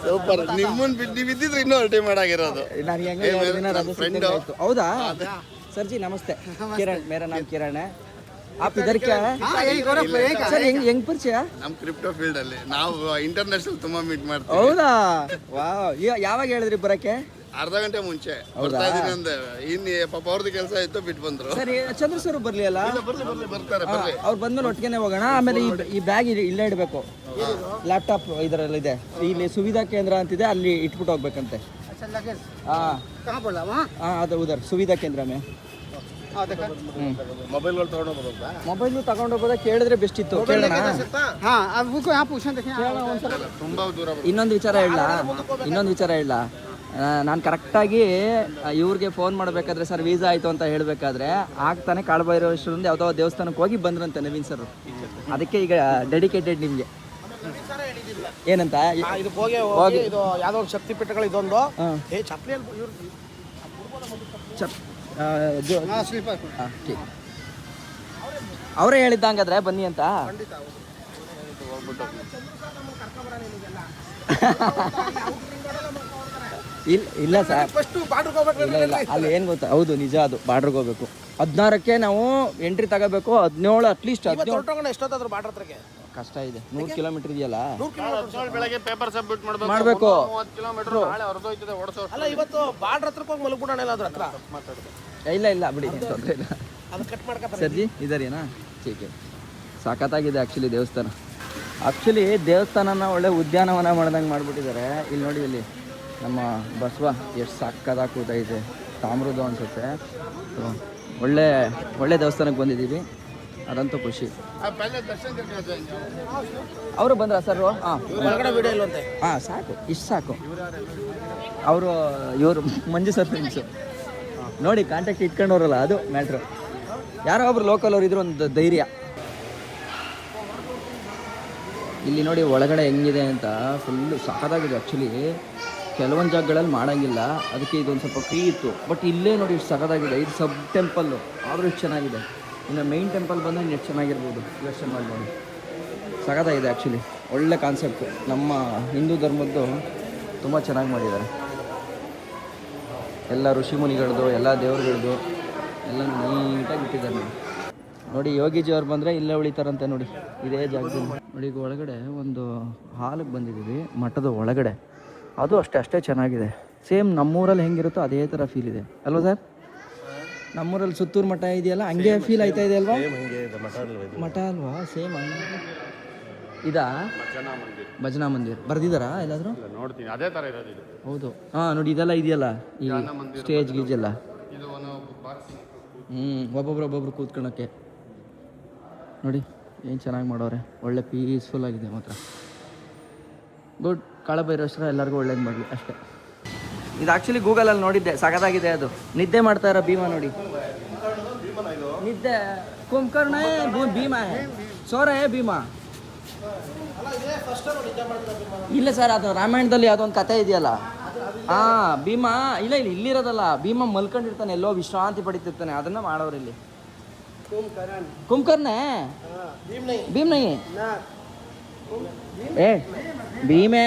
ಸೂಪರ್. ನಿಮ್ಮನ್ನ ಬಿದ್ದಿದ್ರೆ ಇನ್ನೂ ಅಲ್ಟಿ ಮಾಡಾಗಿರೋದು. ನನಗೆ ಹೆಂಗೆ 2 ದಿನ ರಜೆ ಸಿಕ್ಕಿತ್ತು. ಹೌದಾ सर जी नमस्ते. किरण, मेरा नाम किरण है. आप इधर क्या है ಸರ್? ಹೆಂಗ್ ಪರಿಚಯ? ನಮ್ಮ ಕ್ರಿಪ್ಟೋ ಫೀಲ್ಡ್ ಅಲ್ಲಿ ನಾವು ಇಂಟರ್ನ್ಯಾಷನಲ್ ತುಂಬಾ ಮೀಟ್ ಮಾಡ್ತೀವಿ. ಹೌದಾ? ವಾವ್. ಯಾವಾಗ ಹೇಳಿದ್ರಿ ಬರಕ್ಕೆ? ಅರ್ಧ ಗಂಟೆ ಮುಂಚೆ ಬರ್ತಾ ಇದೀನಿ ಅಂದೆ. ಇನ್ನು ಪಾಪ ಅವ್ರದ್ದು ಕೆಲಸ ಇತ್ತು, ಬಿಟ್ಟು ಬಂದ್ರು. ಸರಿ ಚಂದ್ರ ಸರ್ ಬರ್ಲಿ ಅಲ್ಲ? ಬರ್ತಾರೆ. ಅವ್ರು ಬಂದ್ಮೇಲೆ ಒಟ್ಟಿಗೆ ಹೋಗೋಣ. ಆಮೇಲೆ ಈ ಬ್ಯಾಗ್ ಇಲ್ಲೇ ಇಡಬೇಕು. ಲ್ಯಾಪ್ಟಾಪ್ ಇದರಲ್ಲಿ ಇದೆ, ಇಲ್ಲಿ ಸುವಿಧಾ ಕೇಂದ್ರ ಅಂತಿದೆ, ಅಲ್ಲಿ ಇಟ್ಬಿಟ್ಟು ಹೋಗ್ಬೇಕಂತೆ. ಅದು ಉದರ್ ಸುವಿಧಾ ಕೇಂದ್ರ ಮೇ. ಮೊಬೈಲ್ಗಳು ತಗೊಂಡೋಗ್ಬೋದಾ? ಮೊಬೈಲ್ ತಗೊಂಡೋಗೋದ ಕೇಳಿದ್ರೆ ಬೆಸ್ಟ್ ಇತ್ತು. ಕೇಳೋಣ. ತುಂಬಾ ದೂರ. ಇನ್ನೊಂದು ವಿಚಾರ ಹೇಳ. ನಾನು ಕರೆಕ್ಟಾಗಿ ಇವ್ರಿಗೆ ಫೋನ್ ಮಾಡಬೇಕಾದ್ರೆ ಸರ್ ವೀಸಾ ಆಯಿತು ಅಂತ ಹೇಳಬೇಕಾದ್ರೆ ಆಗ್ತಾನೆ ಕಾಳಭೈರವೇಶ್ವರದಿಂದ ಯಾವುದೋ ದೇವಸ್ಥಾನಕ್ಕೆ ಹೋಗಿ ಬಂದ್ರಂತೆ ನವೀನ್ ಸರ್. ಅದಕ್ಕೆ ಈಗ ಡೆಡಿಕೇಟೆಡ್ ನಿಮಗೆ. ಏನಂತ ಇದು ಹೋಗಿ ಇದು ಯಾವುದೋ ಶಕ್ತಿ ಪೀಠಗಳು ಇದೊಂದು ಅವರೇ ಹೇಳಿದ್ದಂಗಾದ್ರೆ ಬನ್ನಿ ಅಂತ. ಇಲ್ಲ ಸರ್, ಇಲ್ಲ ಅಲ್ಲಿ ಏನು ಗೊತ್ತಾ, ಹೌದು ನಿಜ, ಅದು ಬಾರ್ಡ್ರಿಗೆ ಹೋಗ್ಬೇಕು. 16ಕ್ಕೆ ನಾವು ಎಂಟ್ರಿ ತಗೋಬೇಕು. 17 ಅಟ್ಲೀಸ್ಟ್ ಎಷ್ಟೊತ್ತಾದ್ರು ಬಾರ್ಡರ್ ಹತ್ರಕ್ಕೆ ಕಷ್ಟ ಇದೆ. 100 ಕಿಲೋಮೀಟರ್ ಇದೆಯಲ್ಲ, ಬೆಳಗ್ಗೆ ಪೇಪರ್ ಸಬ್ಮಿಟ್ ಮಾಡಬೇಕು. 30 ಕಿಲೋಮೀಟರ್ ನಾಳೆ ಹೊರದೋಯ್ತದೆ ಓಡಿಸೋ. ಅಲ್ಲ ಇವತ್ತು ಬಾರ್ಡ್ರ್ ಹತ್ರಕ್ಕೆ ಹೋಗಿ ಮಲ್ಬಿಡೋಣ ಅದ್ರ ಹತ್ರ ಮಾತಾಡೋದು. ಇಲ್ಲ ಬಿಡಿ, ತೊಂದರೆ ಇಲ್ಲ. ಅದು ಕಟ್ ಮಾಡ್ಕೊತಾರೆ ಸರ್ ಜಿ ಇದರೇನಾ ಚೀಕೆ ಸಖತ್ತಾಗಿದೆ ಆ್ಯಕ್ಚುಲಿ ದೇವಸ್ಥಾನ. ಆ್ಯಕ್ಚುಲಿ ದೇವಸ್ಥಾನನ ಒಳ್ಳೆ ಉದ್ಯಾನವನ ಮಾಡ್ದಂಗೆ ಮಾಡಿಬಿಟ್ಟಿದ್ದಾರೆ. ಇಲ್ಲಿ ನೋಡಿ, ಇಲ್ಲಿ ನಮ್ಮ ಬಸವ ಎಷ್ಟು ಸಕ್ಕತ್ತಾಗಿ ಕೂತೈತೆ. ತಾಮ್ರದ್ದು ಅನಿಸುತ್ತೆ. ಒಳ್ಳೆ ದೇವಸ್ಥಾನಕ್ಕೆ ಬಂದಿದ್ದೀವಿ, ಅದಂತೂ ಖುಷಿ. ಅವರು ಬಂದ್ರ ಸರ್? ಹಾಂ, ಹೊರಗಡೆ ವಿಡಿಯೋ ಇಲ್ಲಂತೆ. ಹಾಂ, ಸಾಕು, ಇಷ್ಟು ಸಾಕು. ಇವರು ಮಂಜು ಸರ್ ಫ್ರೆಂಡ್ಸು ನೋಡಿ, ಕಾಂಟ್ಯಾಕ್ಟ್ ಇಟ್ಕೊಂಡವ್ರಲ್ಲ, ಅದು ಮ್ಯಾಟ್ರು. ಯಾರೋ ಒಬ್ರು ಲೋಕಲ್ ಅವ್ರು ಇದ್ರು, ಒಂದು ಧೈರ್ಯ. ಇಲ್ಲಿ ನೋಡಿ ಒಳಗಡೆ ಹೆಂಗಿದೆ ಅಂತ, ಫುಲ್ಲು ಸಖತ್ತಾಗಿದೆ. ಆ್ಯಕ್ಚುಲಿ ಕೆಲವೊಂದು ಜಾಗಗಳಲ್ಲಿ ಮಾಡೋಂಗಿಲ್ಲ, ಅದಕ್ಕೆ ಇದೊಂದು ಸ್ವಲ್ಪ ಫ್ರೀ ಇತ್ತು. ಬಟ್ ಇಲ್ಲೇ ನೋಡಿ ಇಷ್ಟು ಸಖತ್ತಾಗಿದೆ. ಇದು ಸಬ್ ಟೆಂಪಲ್ಲು, ಆದರೂ ಇಷ್ಟು ಚೆನ್ನಾಗಿದೆ. ಇನ್ನು ಮೈನ್ ಟೆಂಪಲ್ ಬಂದರೆ ಎಷ್ಟು ಚೆನ್ನಾಗಿರ್ಬೋದು ಯೋಚನೆ ಮಾಡಿ ನೋಡಿ. ಸಖತ್ತಾಗಿದೆ ಆ್ಯಕ್ಚುಲಿ, ಒಳ್ಳೆ ಕಾನ್ಸೆಪ್ಟು. ನಮ್ಮ ಹಿಂದೂ ಧರ್ಮದ್ದು ತುಂಬ ಚೆನ್ನಾಗಿ ಮಾಡಿದ್ದಾರೆ. ಎಲ್ಲ ಋಷಿಮುನಿಗಳದ್ದು, ಎಲ್ಲ ದೇವ್ರುಗಳದ್ದು ಎಲ್ಲ ನೀಟಾಗಿ ಇಟ್ಟಿದ್ದಾರೆ ನೋಡಿ. ಯೋಗೀಜಿ ಅವ್ರು ಬಂದರೆ ಇಲ್ಲೇ ಉಳಿತಾರಂತೆ ನೋಡಿ, ಇದೇ ಜಾಗದಲ್ಲಿ ನೋಡಿ. ಈಗ ಒಳಗಡೆ ಒಂದು ಹಾಲಿಗೆ ಬಂದಿದ್ದೀವಿ, ಮಠದ ಒಳಗಡೆ. ಅದು ಅಷ್ಟೇ ಚೆನ್ನಾಗಿದೆ. ಸೇಮ್ ನಮ್ಮೂರಲ್ಲಿ ಹೆಂಗಿರುತ್ತೋ ಅದೇ ಥರ ಫೀಲ್ ಇದೆ ಅಲ್ವಾ ಸರ್? ನಮ್ಮೂರಲ್ಲಿ ಸುತ್ತೂರು ಮಠ ಇದೆಯಲ್ಲ, ಹಂಗೆ ಫೀಲ್ ಆಯ್ತಾ ಇದೆ ಅಲ್ವಾ? ಮಠ ಅಲ್ವಾ? ಸೇಮ್ ಇದಾ ಭಜನಾ ಮಂದಿರ್ ಬರ್ದಿದ್ದಾರಾ ಎಲ್ಲಾದರೂ? ನೋಡ್ತೀನಿ, ಅದೇ ಥರ ಇರೋದು. ಹೌದು. ಹಾಂ ನೋಡಿ, ಇದೆಲ್ಲ ಇದೆಯಲ್ಲ, ಈ ಸ್ಟೇಜ್ ಗೀಜೆಲ್ಲ. ಒಬ್ಬೊಬ್ರು ಕೂತ್ಕೊಳ್ಳೋಕ್ಕೆ ನೋಡಿ ಏನು ಚೆನ್ನಾಗಿ ಮಾಡೋರೆ. ಒಳ್ಳೆ ಪೀಸ್ಫುಲ್ ಆಗಿದೆ ಮಾತ್ರ. ಗುಡ್. ಕಾಳಭೈರೇಶ್ವರ ಎಲ್ಲರಿಗೂ ಒಳ್ಳೇದು ಮಾಡಲಿ ಅಷ್ಟೇ. ಇದು ಆ್ಯಕ್ಚುಲಿ ಗೂಗಲಲ್ಲಿ ನೋಡಿದ್ದೆ, ಸಖತ್ತಾಗಿದೆ. ಅದು ನಿದ್ದೆ ಮಾಡ್ತಾ ಇರೋ ಭೀಮ ನೋಡಿ. ನಿದ್ದೆ ಕುಂಭಕರ್ಣ ಭೀಮ ಸೋರ ಭೀಮ. ಇಲ್ಲ ಸರ್, ಅದು ರಾಮಾಯಣದಲ್ಲಿ ಅದೊಂದು ಕತೆ ಇದೆಯಲ್ಲ. ಹಾಂ, ಭೀಮ ಇಲ್ಲಿರೋದಲ್ಲ. ಭೀಮ ಮಲ್ಕೊಂಡಿರ್ತಾನೆ, ಎಲ್ಲೋ ವಿಶ್ರಾಂತಿ ಪಡಿತಿರ್ತಾನೆ. ಅದನ್ನ ಮಾಡೋರು ಇಲ್ಲಿ. ಕುಂಭಕರ್ಣ ಭೀಮ್ ನೈ ಏ ಭೀಮೆ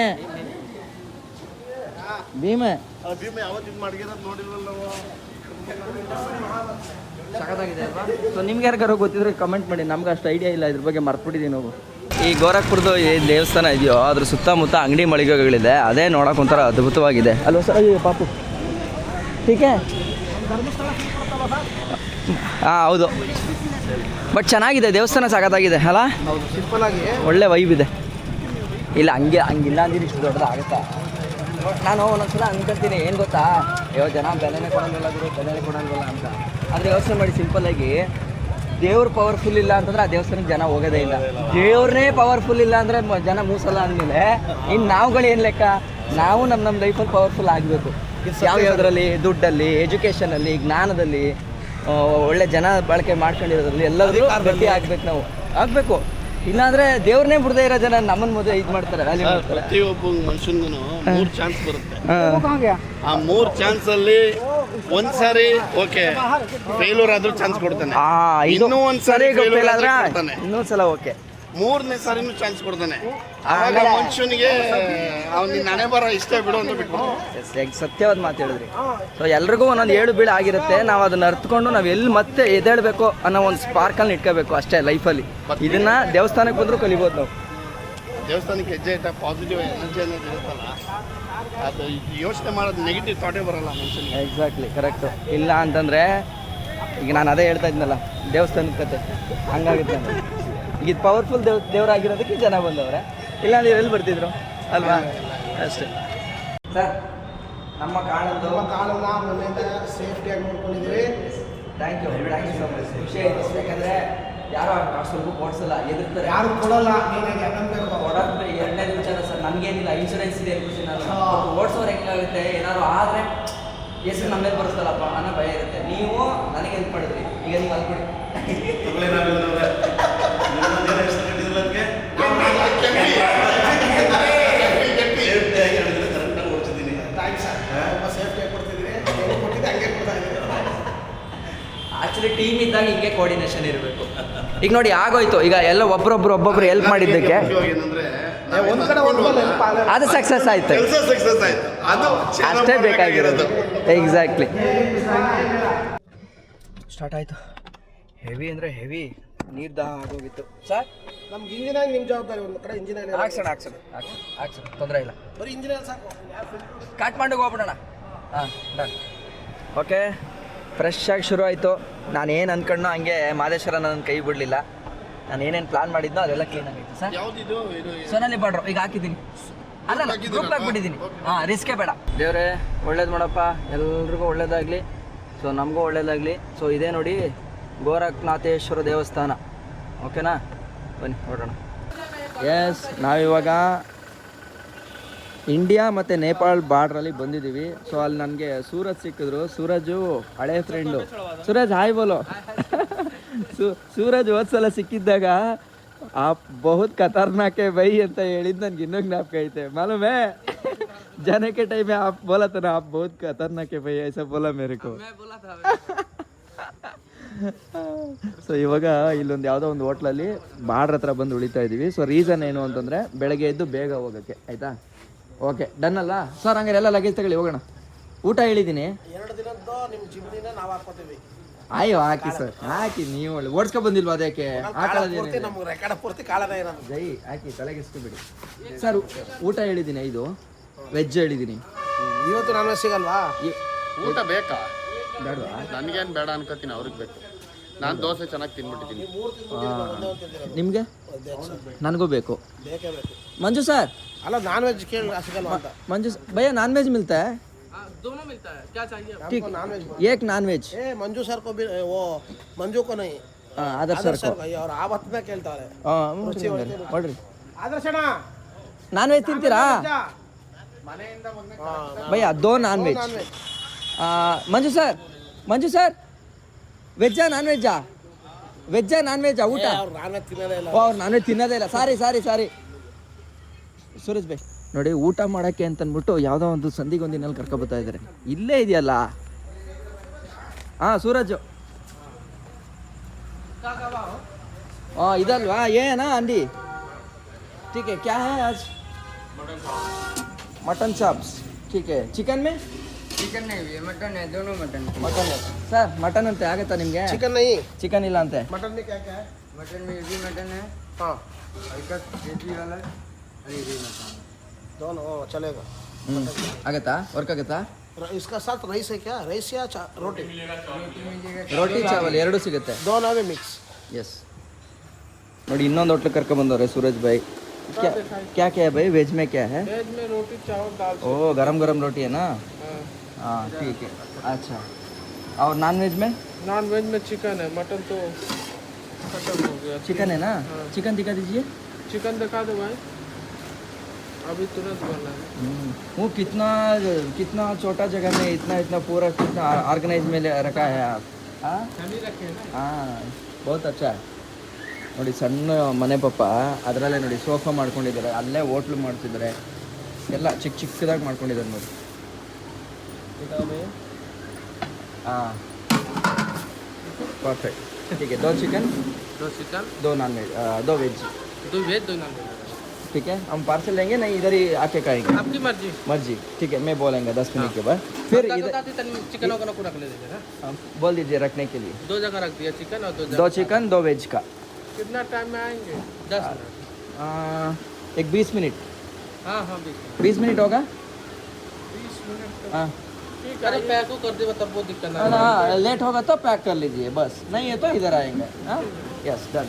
ಸಖತ್ತಾಗಿದೆ ಅಲ್ವಾ? ಸೊ ನಿಮ್ಗೆ ಯಾರಿಗಾರು ಗೊತ್ತಿದ್ರೆ ಕಮೆಂಟ್ ಮಾಡಿ. ನಮ್ಗೆ ಅಷ್ಟು ಐಡಿಯಾ ಇಲ್ಲ, ಇದ್ರ ಬಗ್ಗೆ ಮರ್ತ್ಬಿಟ್ಟಿದ್ದೀವಿ ನಾವು. ಈ ಗೋರಖ್ಪುರದ್ದು ಈ ದೇವಸ್ಥಾನ ಇದೆಯೋ, ಅದ್ರ ಸುತ್ತಮುತ್ತ ಅಂಗಡಿ ಮಳಿಗೆಗಳಿದೆ. ಅದೇ ನೋಡೋಕೆ ಒಂಥರ ಅದ್ಭುತವಾಗಿದೆ ಅಲ್ವಾ ಸರ್? ಅಯ್ಯೋ ಪಾಪು ಟೀಕೆ. ಹಾಂ ಹೌದು, ಬಟ್ ಚೆನ್ನಾಗಿದೆ ದೇವಸ್ಥಾನ, ಸಖತ್ತಾಗಿದೆ ಅಲ್ಲ? ಸಿಂಪಲ್ ಆಗಿ ಒಳ್ಳೆ ವೈಬ್ ಇದೆ. ಇಲ್ಲ ಹಂಗಿಲ್ಲ ಅಂದ್ರೆ ಇಷ್ಟು ದೊಡ್ಡದಾಗುತ್ತಾ? ನಾನು ಒಂದೊಂದ್ಸಲ ಅನ್ಕೊಳ್ತೀನಿ, ಏನು ಗೊತ್ತಾ, ಜನ ಬೆಲೆನೇ ಕೊಡೋಂಗಿಲ್ಲ ಗುರು, ಬೆಲೆನೇ ಕೊಡೋಂಗಿಲ್ಲ ಅಂತ. ಆದರೆ ಯೋಚನೆ ಮಾಡಿ, ಸಿಂಪಲ್ಲಾಗಿ ದೇವ್ರು ಪವರ್ಫುಲ್ ಇಲ್ಲ ಅಂತಂದ್ರೆ ಆ ದೇವಸ್ಥಾನಕ್ಕೆ ಜನ ಹೋಗೋದೇ ಇಲ್ಲ. ದೇವ್ರನ್ನೇ ಪವರ್ಫುಲ್ ಇಲ್ಲ ಅಂದರೆ ಜನ ಮೂಸಲ್ಲ ಅಂದಮೇಲೆ ಇನ್ನು ನಾವುಗಳು ಏನು ಲೆಕ್ಕ? ನಾವು ನಮ್ಮ ಲೈಫಲ್ಲಿ ಪವರ್ಫುಲ್ ಆಗಬೇಕು. ಯಾವುದ್ರಲ್ಲಿ? ದುಡ್ಡಲ್ಲಿ, ಎಜುಕೇಷನಲ್ಲಿ, ಜ್ಞಾನದಲ್ಲಿ, ಒಳ್ಳೆ ಜನ ಬಳಕೆ ಮಾಡ್ಕೊಂಡಿರೋದ್ರಲ್ಲಿ ಎಲ್ಲರೂ ಗಟ್ಟಿ ಆಗ್ಬೇಕು. ನಾವು ಆಗಬೇಕು. ಇಲ್ಲಾಂದ್ರೆ ದೇವ್ರನ್ನೇ ಬಿಡದೇ ಇರೋ ಜನ ನಮ್ಮನ್ನ ಮದುವೆ ಇದು ಮಾಡ್ತಾರೆ. ಪ್ರತಿಯೊಬ್ಬ ಮನುಷ್ಯನ್ಗೂ 3 ಚಾನ್ಸ್ ಬರುತ್ತೆ. ಆ 3 ಚಾನ್ಸ್ ಅಲ್ಲಿ ಒಂದ್ಸಾರಿ ಓಕೆ ಫೇಲ್ಯೂರ್ ಆದ್ರೂ ಚಾನ್ಸ್ ಕೊಡ್ತಾನೆ. ಇನ್ನೂ ಒಂದ್ಸಾರಿ ಫೇಲ್ಯೂರ್ ಆದ್ರೆ ಇನ್ನೊಂದ್ಸಲ ಓಕೆ, 3ನೇ ಸಾರಿನೂ ಚಾನ್ಸ್ ಕೊಡ್ತಾನೆ. ಆಗ ಮನುಷ್ಯನಿಗೆ ಅವ್ನಿಗೆ ನಾನೇ ಬರೋ ಇಷ್ಟ ಬಿಡು ಅಂತ ಬಿಟ್ಬಿಡ್ತಾನೆ. ಸತ್ಯವಾದ ಮಾತು ಹೇಳಿದ್ರಿ. ಸೊ ಎಲ್ರಿಗೂ ಒಂದೊಂದು ಏಳು ಬೀಳು ಆಗಿರುತ್ತೆ. ನಾವು ಅದನ್ನ ಅರ್ಥಕೊಂಡು ನಾವು ಎಲ್ಲಿ ಮತ್ತೆ ಎದ್ದೇಳಬೇಕು ಅನ್ನೋ ಒಂದು ಸ್ಪಾರ್ಕಲ್ಲಿ ಇಟ್ಕೋಬೇಕು ಅಷ್ಟೇ ಲೈಫಲ್ಲಿ. ಇದನ್ನ ದೇವಸ್ಥಾನಕ್ಕೆ ಬಂದರೂ ಕಲಿಬೋದು ನಾವು. ದೇವಸ್ಥಾನಕ್ಕೆ ಹೆಜ್ಜೆ ಇಟ್ಟ ಪಾಸಿಟಿವ್ ಎನರ್ಜಿ ಅನ್ನೋದು ಇರುತ್ತಲ್ಲ, ಅದು ಯೋಚನೆ ಮಾಡೋದು ನೆಗೆಟಿವ್ ಥಾಟೇ ಬರಲ್ಲ ಮನುಷ್ಯನಿಗೆ. Exactly correct. ಇಲ್ಲ ಅಂತಂದರೆ ಈಗ ನಾನು ಅದೇ ಹೇಳ್ತಾ ಇದ್ನಲ್ಲ, ದೇವಸ್ಥಾನದ ಕತೆ ಹಂಗಾಗುತ್ತೆ. ಈಗ ಇದು ಪವರ್ಫುಲ್ ದೇವರಾಗಿರೋದಕ್ಕೆ ಜನ ಬಂದವ್ರೆ, ಇಲ್ಲಾಂದ್ರೆ ಎಲ್ಲಿ ಬರ್ತಿದ್ರು ಅಲ್ವಾ? ಅಷ್ಟೇ ಸರ್. ನಮ್ಮ ಕಾಳನ್ನು ಮನೆಯಿಂದ ಸೇಫ್ಟಿಯಾಗಿ ನೋಡ್ಕೊಂಡಿದ್ದೀವಿ. Thank you so much. ಖುಷಿ ಆಯಿತು. ಯಾಕಂದರೆ ಯಾರು ಸ್ವಲ್ಪ ಓಡಿಸಲ್ಲ, ಎದುರ್ತಾರೆ, ಯಾರು ಕೊಡಲ್ಲ. ಕೊಡೋದು ಎರಡನೇ ವಿಚಾರ ಸರ್. ನನಗೇನಿಲ್ಲ, ಇನ್ಶೂರೆನ್ಸ್ ಇದೆ, ಖುಷಿ. ನಾನು ಓಡಿಸೋರು ಹೆಂಗಾಗುತ್ತೆ, ಏನಾದ್ರು ಆದರೆ ಹೆಸರು ನಮ್ಮ ಮೇಲೆ ಬರುತ್ತಲ್ಲಪ್ಪ ಅನ್ನೋ ಭಯ ಇರುತ್ತೆ. ನೀವು ನನಗೆ ಹೆಲ್ಪ್ ಮಾಡಿದ್ರಿ, ಈಗ ನೀವು ಅಲ್ಕೊಡಿ. ಆಕ್ಚುಲಿ ಟೀಮ್ ಇದ್ದಾಗ ಹಿಂಗೆ ಕೋಆರ್ಡಿನೇಷನ್ ಇರಬೇಕು. ಈಗ ನೋಡಿ ಆಗೋಯ್ತು, ಈಗ ಎಲ್ಲ ಒಬ್ಬೊಬ್ರು ಹೆಲ್ಪ್ ಮಾಡಿದ್ದಕ್ಕೆ ಅದು ಸಕ್ಸಸ್ ಆಯ್ತು. ಅಷ್ಟೇ ಬೇಕಾಗಿರೋದು. ಎಕ್ಸಾಕ್ಟ್ಲಿ. ಸ್ಟಾರ್ಟ್ ಆಯಿತು. ಹೆವಿ ಅಂದರೆ ಹೆವಿ ನೀರ್ದಾಹ ಆಗೋಗಿತ್ತು ಸರ್. ನಮ್ಗೆ ಇಂಜಿನ್ ಆಗಿ ನಿಮ್ಮ ಜವಾಬ್ದಾರಿ, ಒಂದು ಕಡೆ ಇಂಜಿನ್ ಆಗಿ ಹಾಕ್ಸೋಣ ತೊಂದರೆ ಇಲ್ಲ. ಬರೀ ಇಂಜಿನ್ ಆಗಿ ಸಾಕು. ಕಾಟ್ಮಾಂಡಿಗೆ ಹೋಗ್ಬಿಡೋಣ. ಹಾಂ ಡನ್. ಓಕೆ, ಫ್ರೆಶ್ ಆಗಿ ಶುರು ಆಯಿತು. ನಾನು ಏನು ಅಂದ್ಕೊಂಡ್ನೋ ಹಂಗೆ ಮಾದೇಶ್ವರ ನನ್ನ ಕೈ ಬಿಡಲಿಲ್ಲ. ನಾನು ಏನೇನು ಪ್ಲಾನ್ ಮಾಡಿದ್ನೋ ಅದೆಲ್ಲ ಕ್ಲೀನ್ ಆಗೈತೆ ಸರ್. ಯಾವ್ದಿದು ಇದು? ಸೋನಾಲಿ ಬಾರ್ಡ್ರು ಈಗ ಹಾಕಿದ್ದೀನಿ. ಅಲ್ಲ ಗ್ರೂಪ್ ಹಾಕ್ಬಿಟ್ಟಿದ್ದೀನಿ. ಹಾಂ, ರಿಸ್ಕೇ ಬೇಡ. ದೇವ್ರೆ ಒಳ್ಳೇದು ಮಾಡಪ್ಪ, ಎಲ್ರಿಗೂ ಒಳ್ಳೇದಾಗಲಿ. ಸೊ ನಮಗೂ ಒಳ್ಳೇದಾಗಲಿ. ಸೊ ಇದೇ ನೋಡಿ ಗೋರಖ್ನಾಥೇಶ್ವರ ದೇವಸ್ಥಾನ. ಓಕೆನಾ, ಬನ್ನಿ ಹೊರಡೋಣ. ಎಸ್, ನಾವಿವಾಗ ಇಂಡಿಯಾ ಮತ್ತು ನೇಪಾಳ ಬಾರ್ಡ್ರಲ್ಲಿ ಬಂದಿದ್ದೀವಿ. ಸೊ ಅಲ್ಲಿ ನನಗೆ ಸೂರಜ್ ಸಿಕ್ಕಿದ್ರು. ಸೂರಜು ಹಳೆ ಫ್ರೆಂಡು. ಸೂರಜ್ ಹಾಯ್ ಬೋಲೋ. ಸೂರಜ್ ಹೋದ್ಸಲ ಸಿಕ್ಕಿದ್ದಾಗ आप बहुत खतरनाक है भाई ಅಂತ ಹೇಳಿದ್ದು ನನಗೆ ಇನ್ನೂ ಜ್ಞಾಪಕ ಐತೆ. मालूम है जाने के टाइम में आप बोला था ना, आप बहुत खतरनाक है भाई, ऐसा बोला मेरे को. ಸೊ ಇವಾಗ ಇಲ್ಲೊಂದು ಯಾವುದೋ ಒಂದು ಹೋಟ್ಲಲ್ಲಿ ಬಾರ್ಡ್ರ್ ಹತ್ರ ಬಂದು ಉಳಿತಾ ಇದ್ದೀವಿ. ಸೊ ರೀಸನ್ ಏನು ಅಂತಂದರೆ ಬೆಳಗ್ಗೆ ಎದ್ದು ಬೇಗ ಹೋಗೋಕ್ಕೆ. ಆಯಿತಾ? ಓಕೆ, ಡನ್ ಅಲ್ಲ ಸರ್? ಹಂಗಾರೆ ಎಲ್ಲ ಲಗೇಜ್ ತಗೊಳ್ಳಿ, ಹೋಗೋಣ. ಊಟ ಹೇಳಿದ್ದೀನಿ. 2 ದಿನದ್ದು ನಿಮ್ಮ ಜಿಮ್ನಿನ ನಾವು ಹಾಕ್ಕೋತೀವಿ. ಅಯ್ಯೋ ಹಾಕಿ ಸರ್, ಹಾಕಿ. ನೀವು ಒಳ್ಳೆ ಓಡಿಸ್ಕೊ ಬಂದಿಲ್ವಾ ಅದಕ್ಕೆ? ಪೂರ್ತಿ ನಮ್ಗೆ ರೆಕಾರ್ಡ್ ಪೂರ್ತಿ ಕಾಳನೇ ಇರೋದು. ಜೈ ಹಾಕಿ, ತಲೆಗೆಸ್ಕೊ ಬಿಡಿ ಸರ್. ಊಟ ಹೇಳಿದ್ದೀನಿ, ಇದು ವೆಜ್ ಹೇಳಿದ್ದೀನಿ. ಇವತ್ತು ನಾನ್ ವೆಜ್ ಸಿಗಲ್ವಾ? ಊಟ ಬೇಕಾ? ಬೇಡವಾ? ನನಗೇನು ಬೇಡ ಅನ್ಕೋತೀನಿ, ಅವ್ರಿಗೆ ಬೇಕು. ನಾನು ದೋಸೆ ಚೆನ್ನಾಗಿ ತಿನ್ಬಿಟ್ಟಿದ್ದೀನಿ. ನಿಮಗೆ? ನನಗೂ ಬೇಕು. ಬೇಕೇ ಬೇಕು. ಮಂಜು ಸರ್, ಅಲ್ಲ ನಾನ್ ವೆಜ್ ಕೇಳಿ ಸಿಗಲ್ವಾ ಅಂತ. ಮಂಜು भैया नॉन वेज मिलता है? दोनों मिलता है, क्या चाहिए? ठीक, नॉन वेज एक नॉन वेज. ए मंजू सर को भी, वो मंजू को नहीं, आदर्श आदर्श सर सर भाई और आवत में ಕೇಳ್ತಾರೆ. ನೋಡ್ರಿ. ಆದರ್ಶಣ್ಣ ನಾನ್ ವೆಜ್ ತಿಂತೀರಾ भैया? दो नॉन वेज. ಮಂಜು ಸರ್ ವೆಜ್ಜಾ ನಾನ್ ವೆಜ್ಜಾ? ವೆಜ್ಜಾ ನಾನ್ ವೆಜ್ಜಾ ಊಟ? ಅವ್ರು ನಾನ್ ವೆಜ್ ತಿನ್ನೋದೇ ಇಲ್ಲ. ಅವ್ರು ನಾನ್ ವೆಜ್ ತಿನ್ನೋದೇ ಇಲ್ಲ. ಸಾರಿ ಸೂರಜ್ ಬೈ ನೋಡಿ, ಊಟ ಮಾಡೋಕ್ಕೆ ಅಂತಂದ್ಬಿಟ್ಟು ಯಾವುದೋ ಒಂದು ಸಂದಿಗೊಂದಿನಲ್ಲಿ ಕರ್ಕೊಬತ್ತಾ ಇದ್ದಾರೆ. ಇಲ್ಲೇ ಇದೆಯಲ್ಲ. ಹಾಂ ಸೂರಜ್, ಹಾಂ ಇದಲ್ವಾ? ಏನಾ ಅಂಡಿ? ठीक है, क्या है आज? Mutton chops. ठीक है. चिकन में? चिकन नहीं है, मटन है, दोनों मटन है। ಮಟನ್ ಸರ್, ಮಟನ್ ಅಂತೆ ಆಗುತ್ತಾ ನಿಮಗೆ? चिकन नहीं, ಚಿಕನ್ ಇಲ್ಲ ಅಂತೆ. मटन में क्या क्या है? मटन में ये भी मटन है, हाँ हल्का देसी वाला और ये भी मटन है। दोनों चलेगा. ಆಗುತ್ತಾ? ವರ್ಕ್ ಆಗುತ್ತಾ? इसका साथ राइस है क्या? राइस या रोटी? रोटी मिलेगा, ರೋಟಿ ಚಾವಲ್ ಎರಡೂ ಸಿಗುತ್ತೆ. दोनों में मिक्स. ಎಸ್ ನೋಡಿ, ಇನ್ನೊಂದು ಹೋಟ್ಲು ಕರ್ಕೊಂಡ್ಬಂದವ್ರೆ ಸೂರಜ್ ಭಾई. क्या क्या क्या है भाई? वेज में क्या है? वेज में रोटी चावल दाल। ओ गरम रोटी है ना? हाँ ठीक है. अच्छा, और नॉन वेज में? नॉन वेज में चिकन है, मटन तो खत्म हो गया। चिकन है ना? चिकन दिखा दीजिए. चिकन दिखा दो भाई, अभी तुरंत बना है। वो कितना छोटा जगह में इतना पूरा कितना ऑर्गेनाइज में रखा है आप? हाँ रखे ना। हाँ, बहुत अच्छा है. ನೋಡಿ ಸಣ್ಣ ಮನೆ ಪಾಪ, ಅದರಲ್ಲೇ ನೋಡಿ ಸೋಫಾ ಮಾಡ್ಕೊಂಡಿದ್ದಾರೆ, ಅಲ್ಲೇ ಹೋಟ್ಲು ಮಾಡ್ತಿದ್ದಾರೆ, ಎಲ್ಲ ಚಿಕ್ಕದಾಗಿ ಮಾಡ್ಕೊಂಡಿದ್ದಾರೆ ನೋಡಿ. ಹಾಂ परफेक्ट. ठीक है, 2 chicken, 2 non veg, 2 veg. 2 veg 2 non veg. ठीक है, हम पार्सल लेंगे नहीं इधर ही आके खाएंगे? आपकी मर्जी। ठीक है, मैं बोलेंगे 10 मिनट के बाद. फिर इधर चिकन वगैरह को रख ले देना। बोल दीजिए रखने के लिए. 2 जगह रख दिया चिकन और 2 चिकन 2 वेज का. कितना टाइम में आएंगे? 10 मिनट। एक 20 मिनट. हाँ 20 मिनट होगा? 20 मिनट। हाँ ठीक है, पैक कर दे, तब वो दिक्कत ना। हाँ, लेट होगा तो पैक कर लीजिए बस, नहीं है तो इधर आएंगे. हाँ यस डन.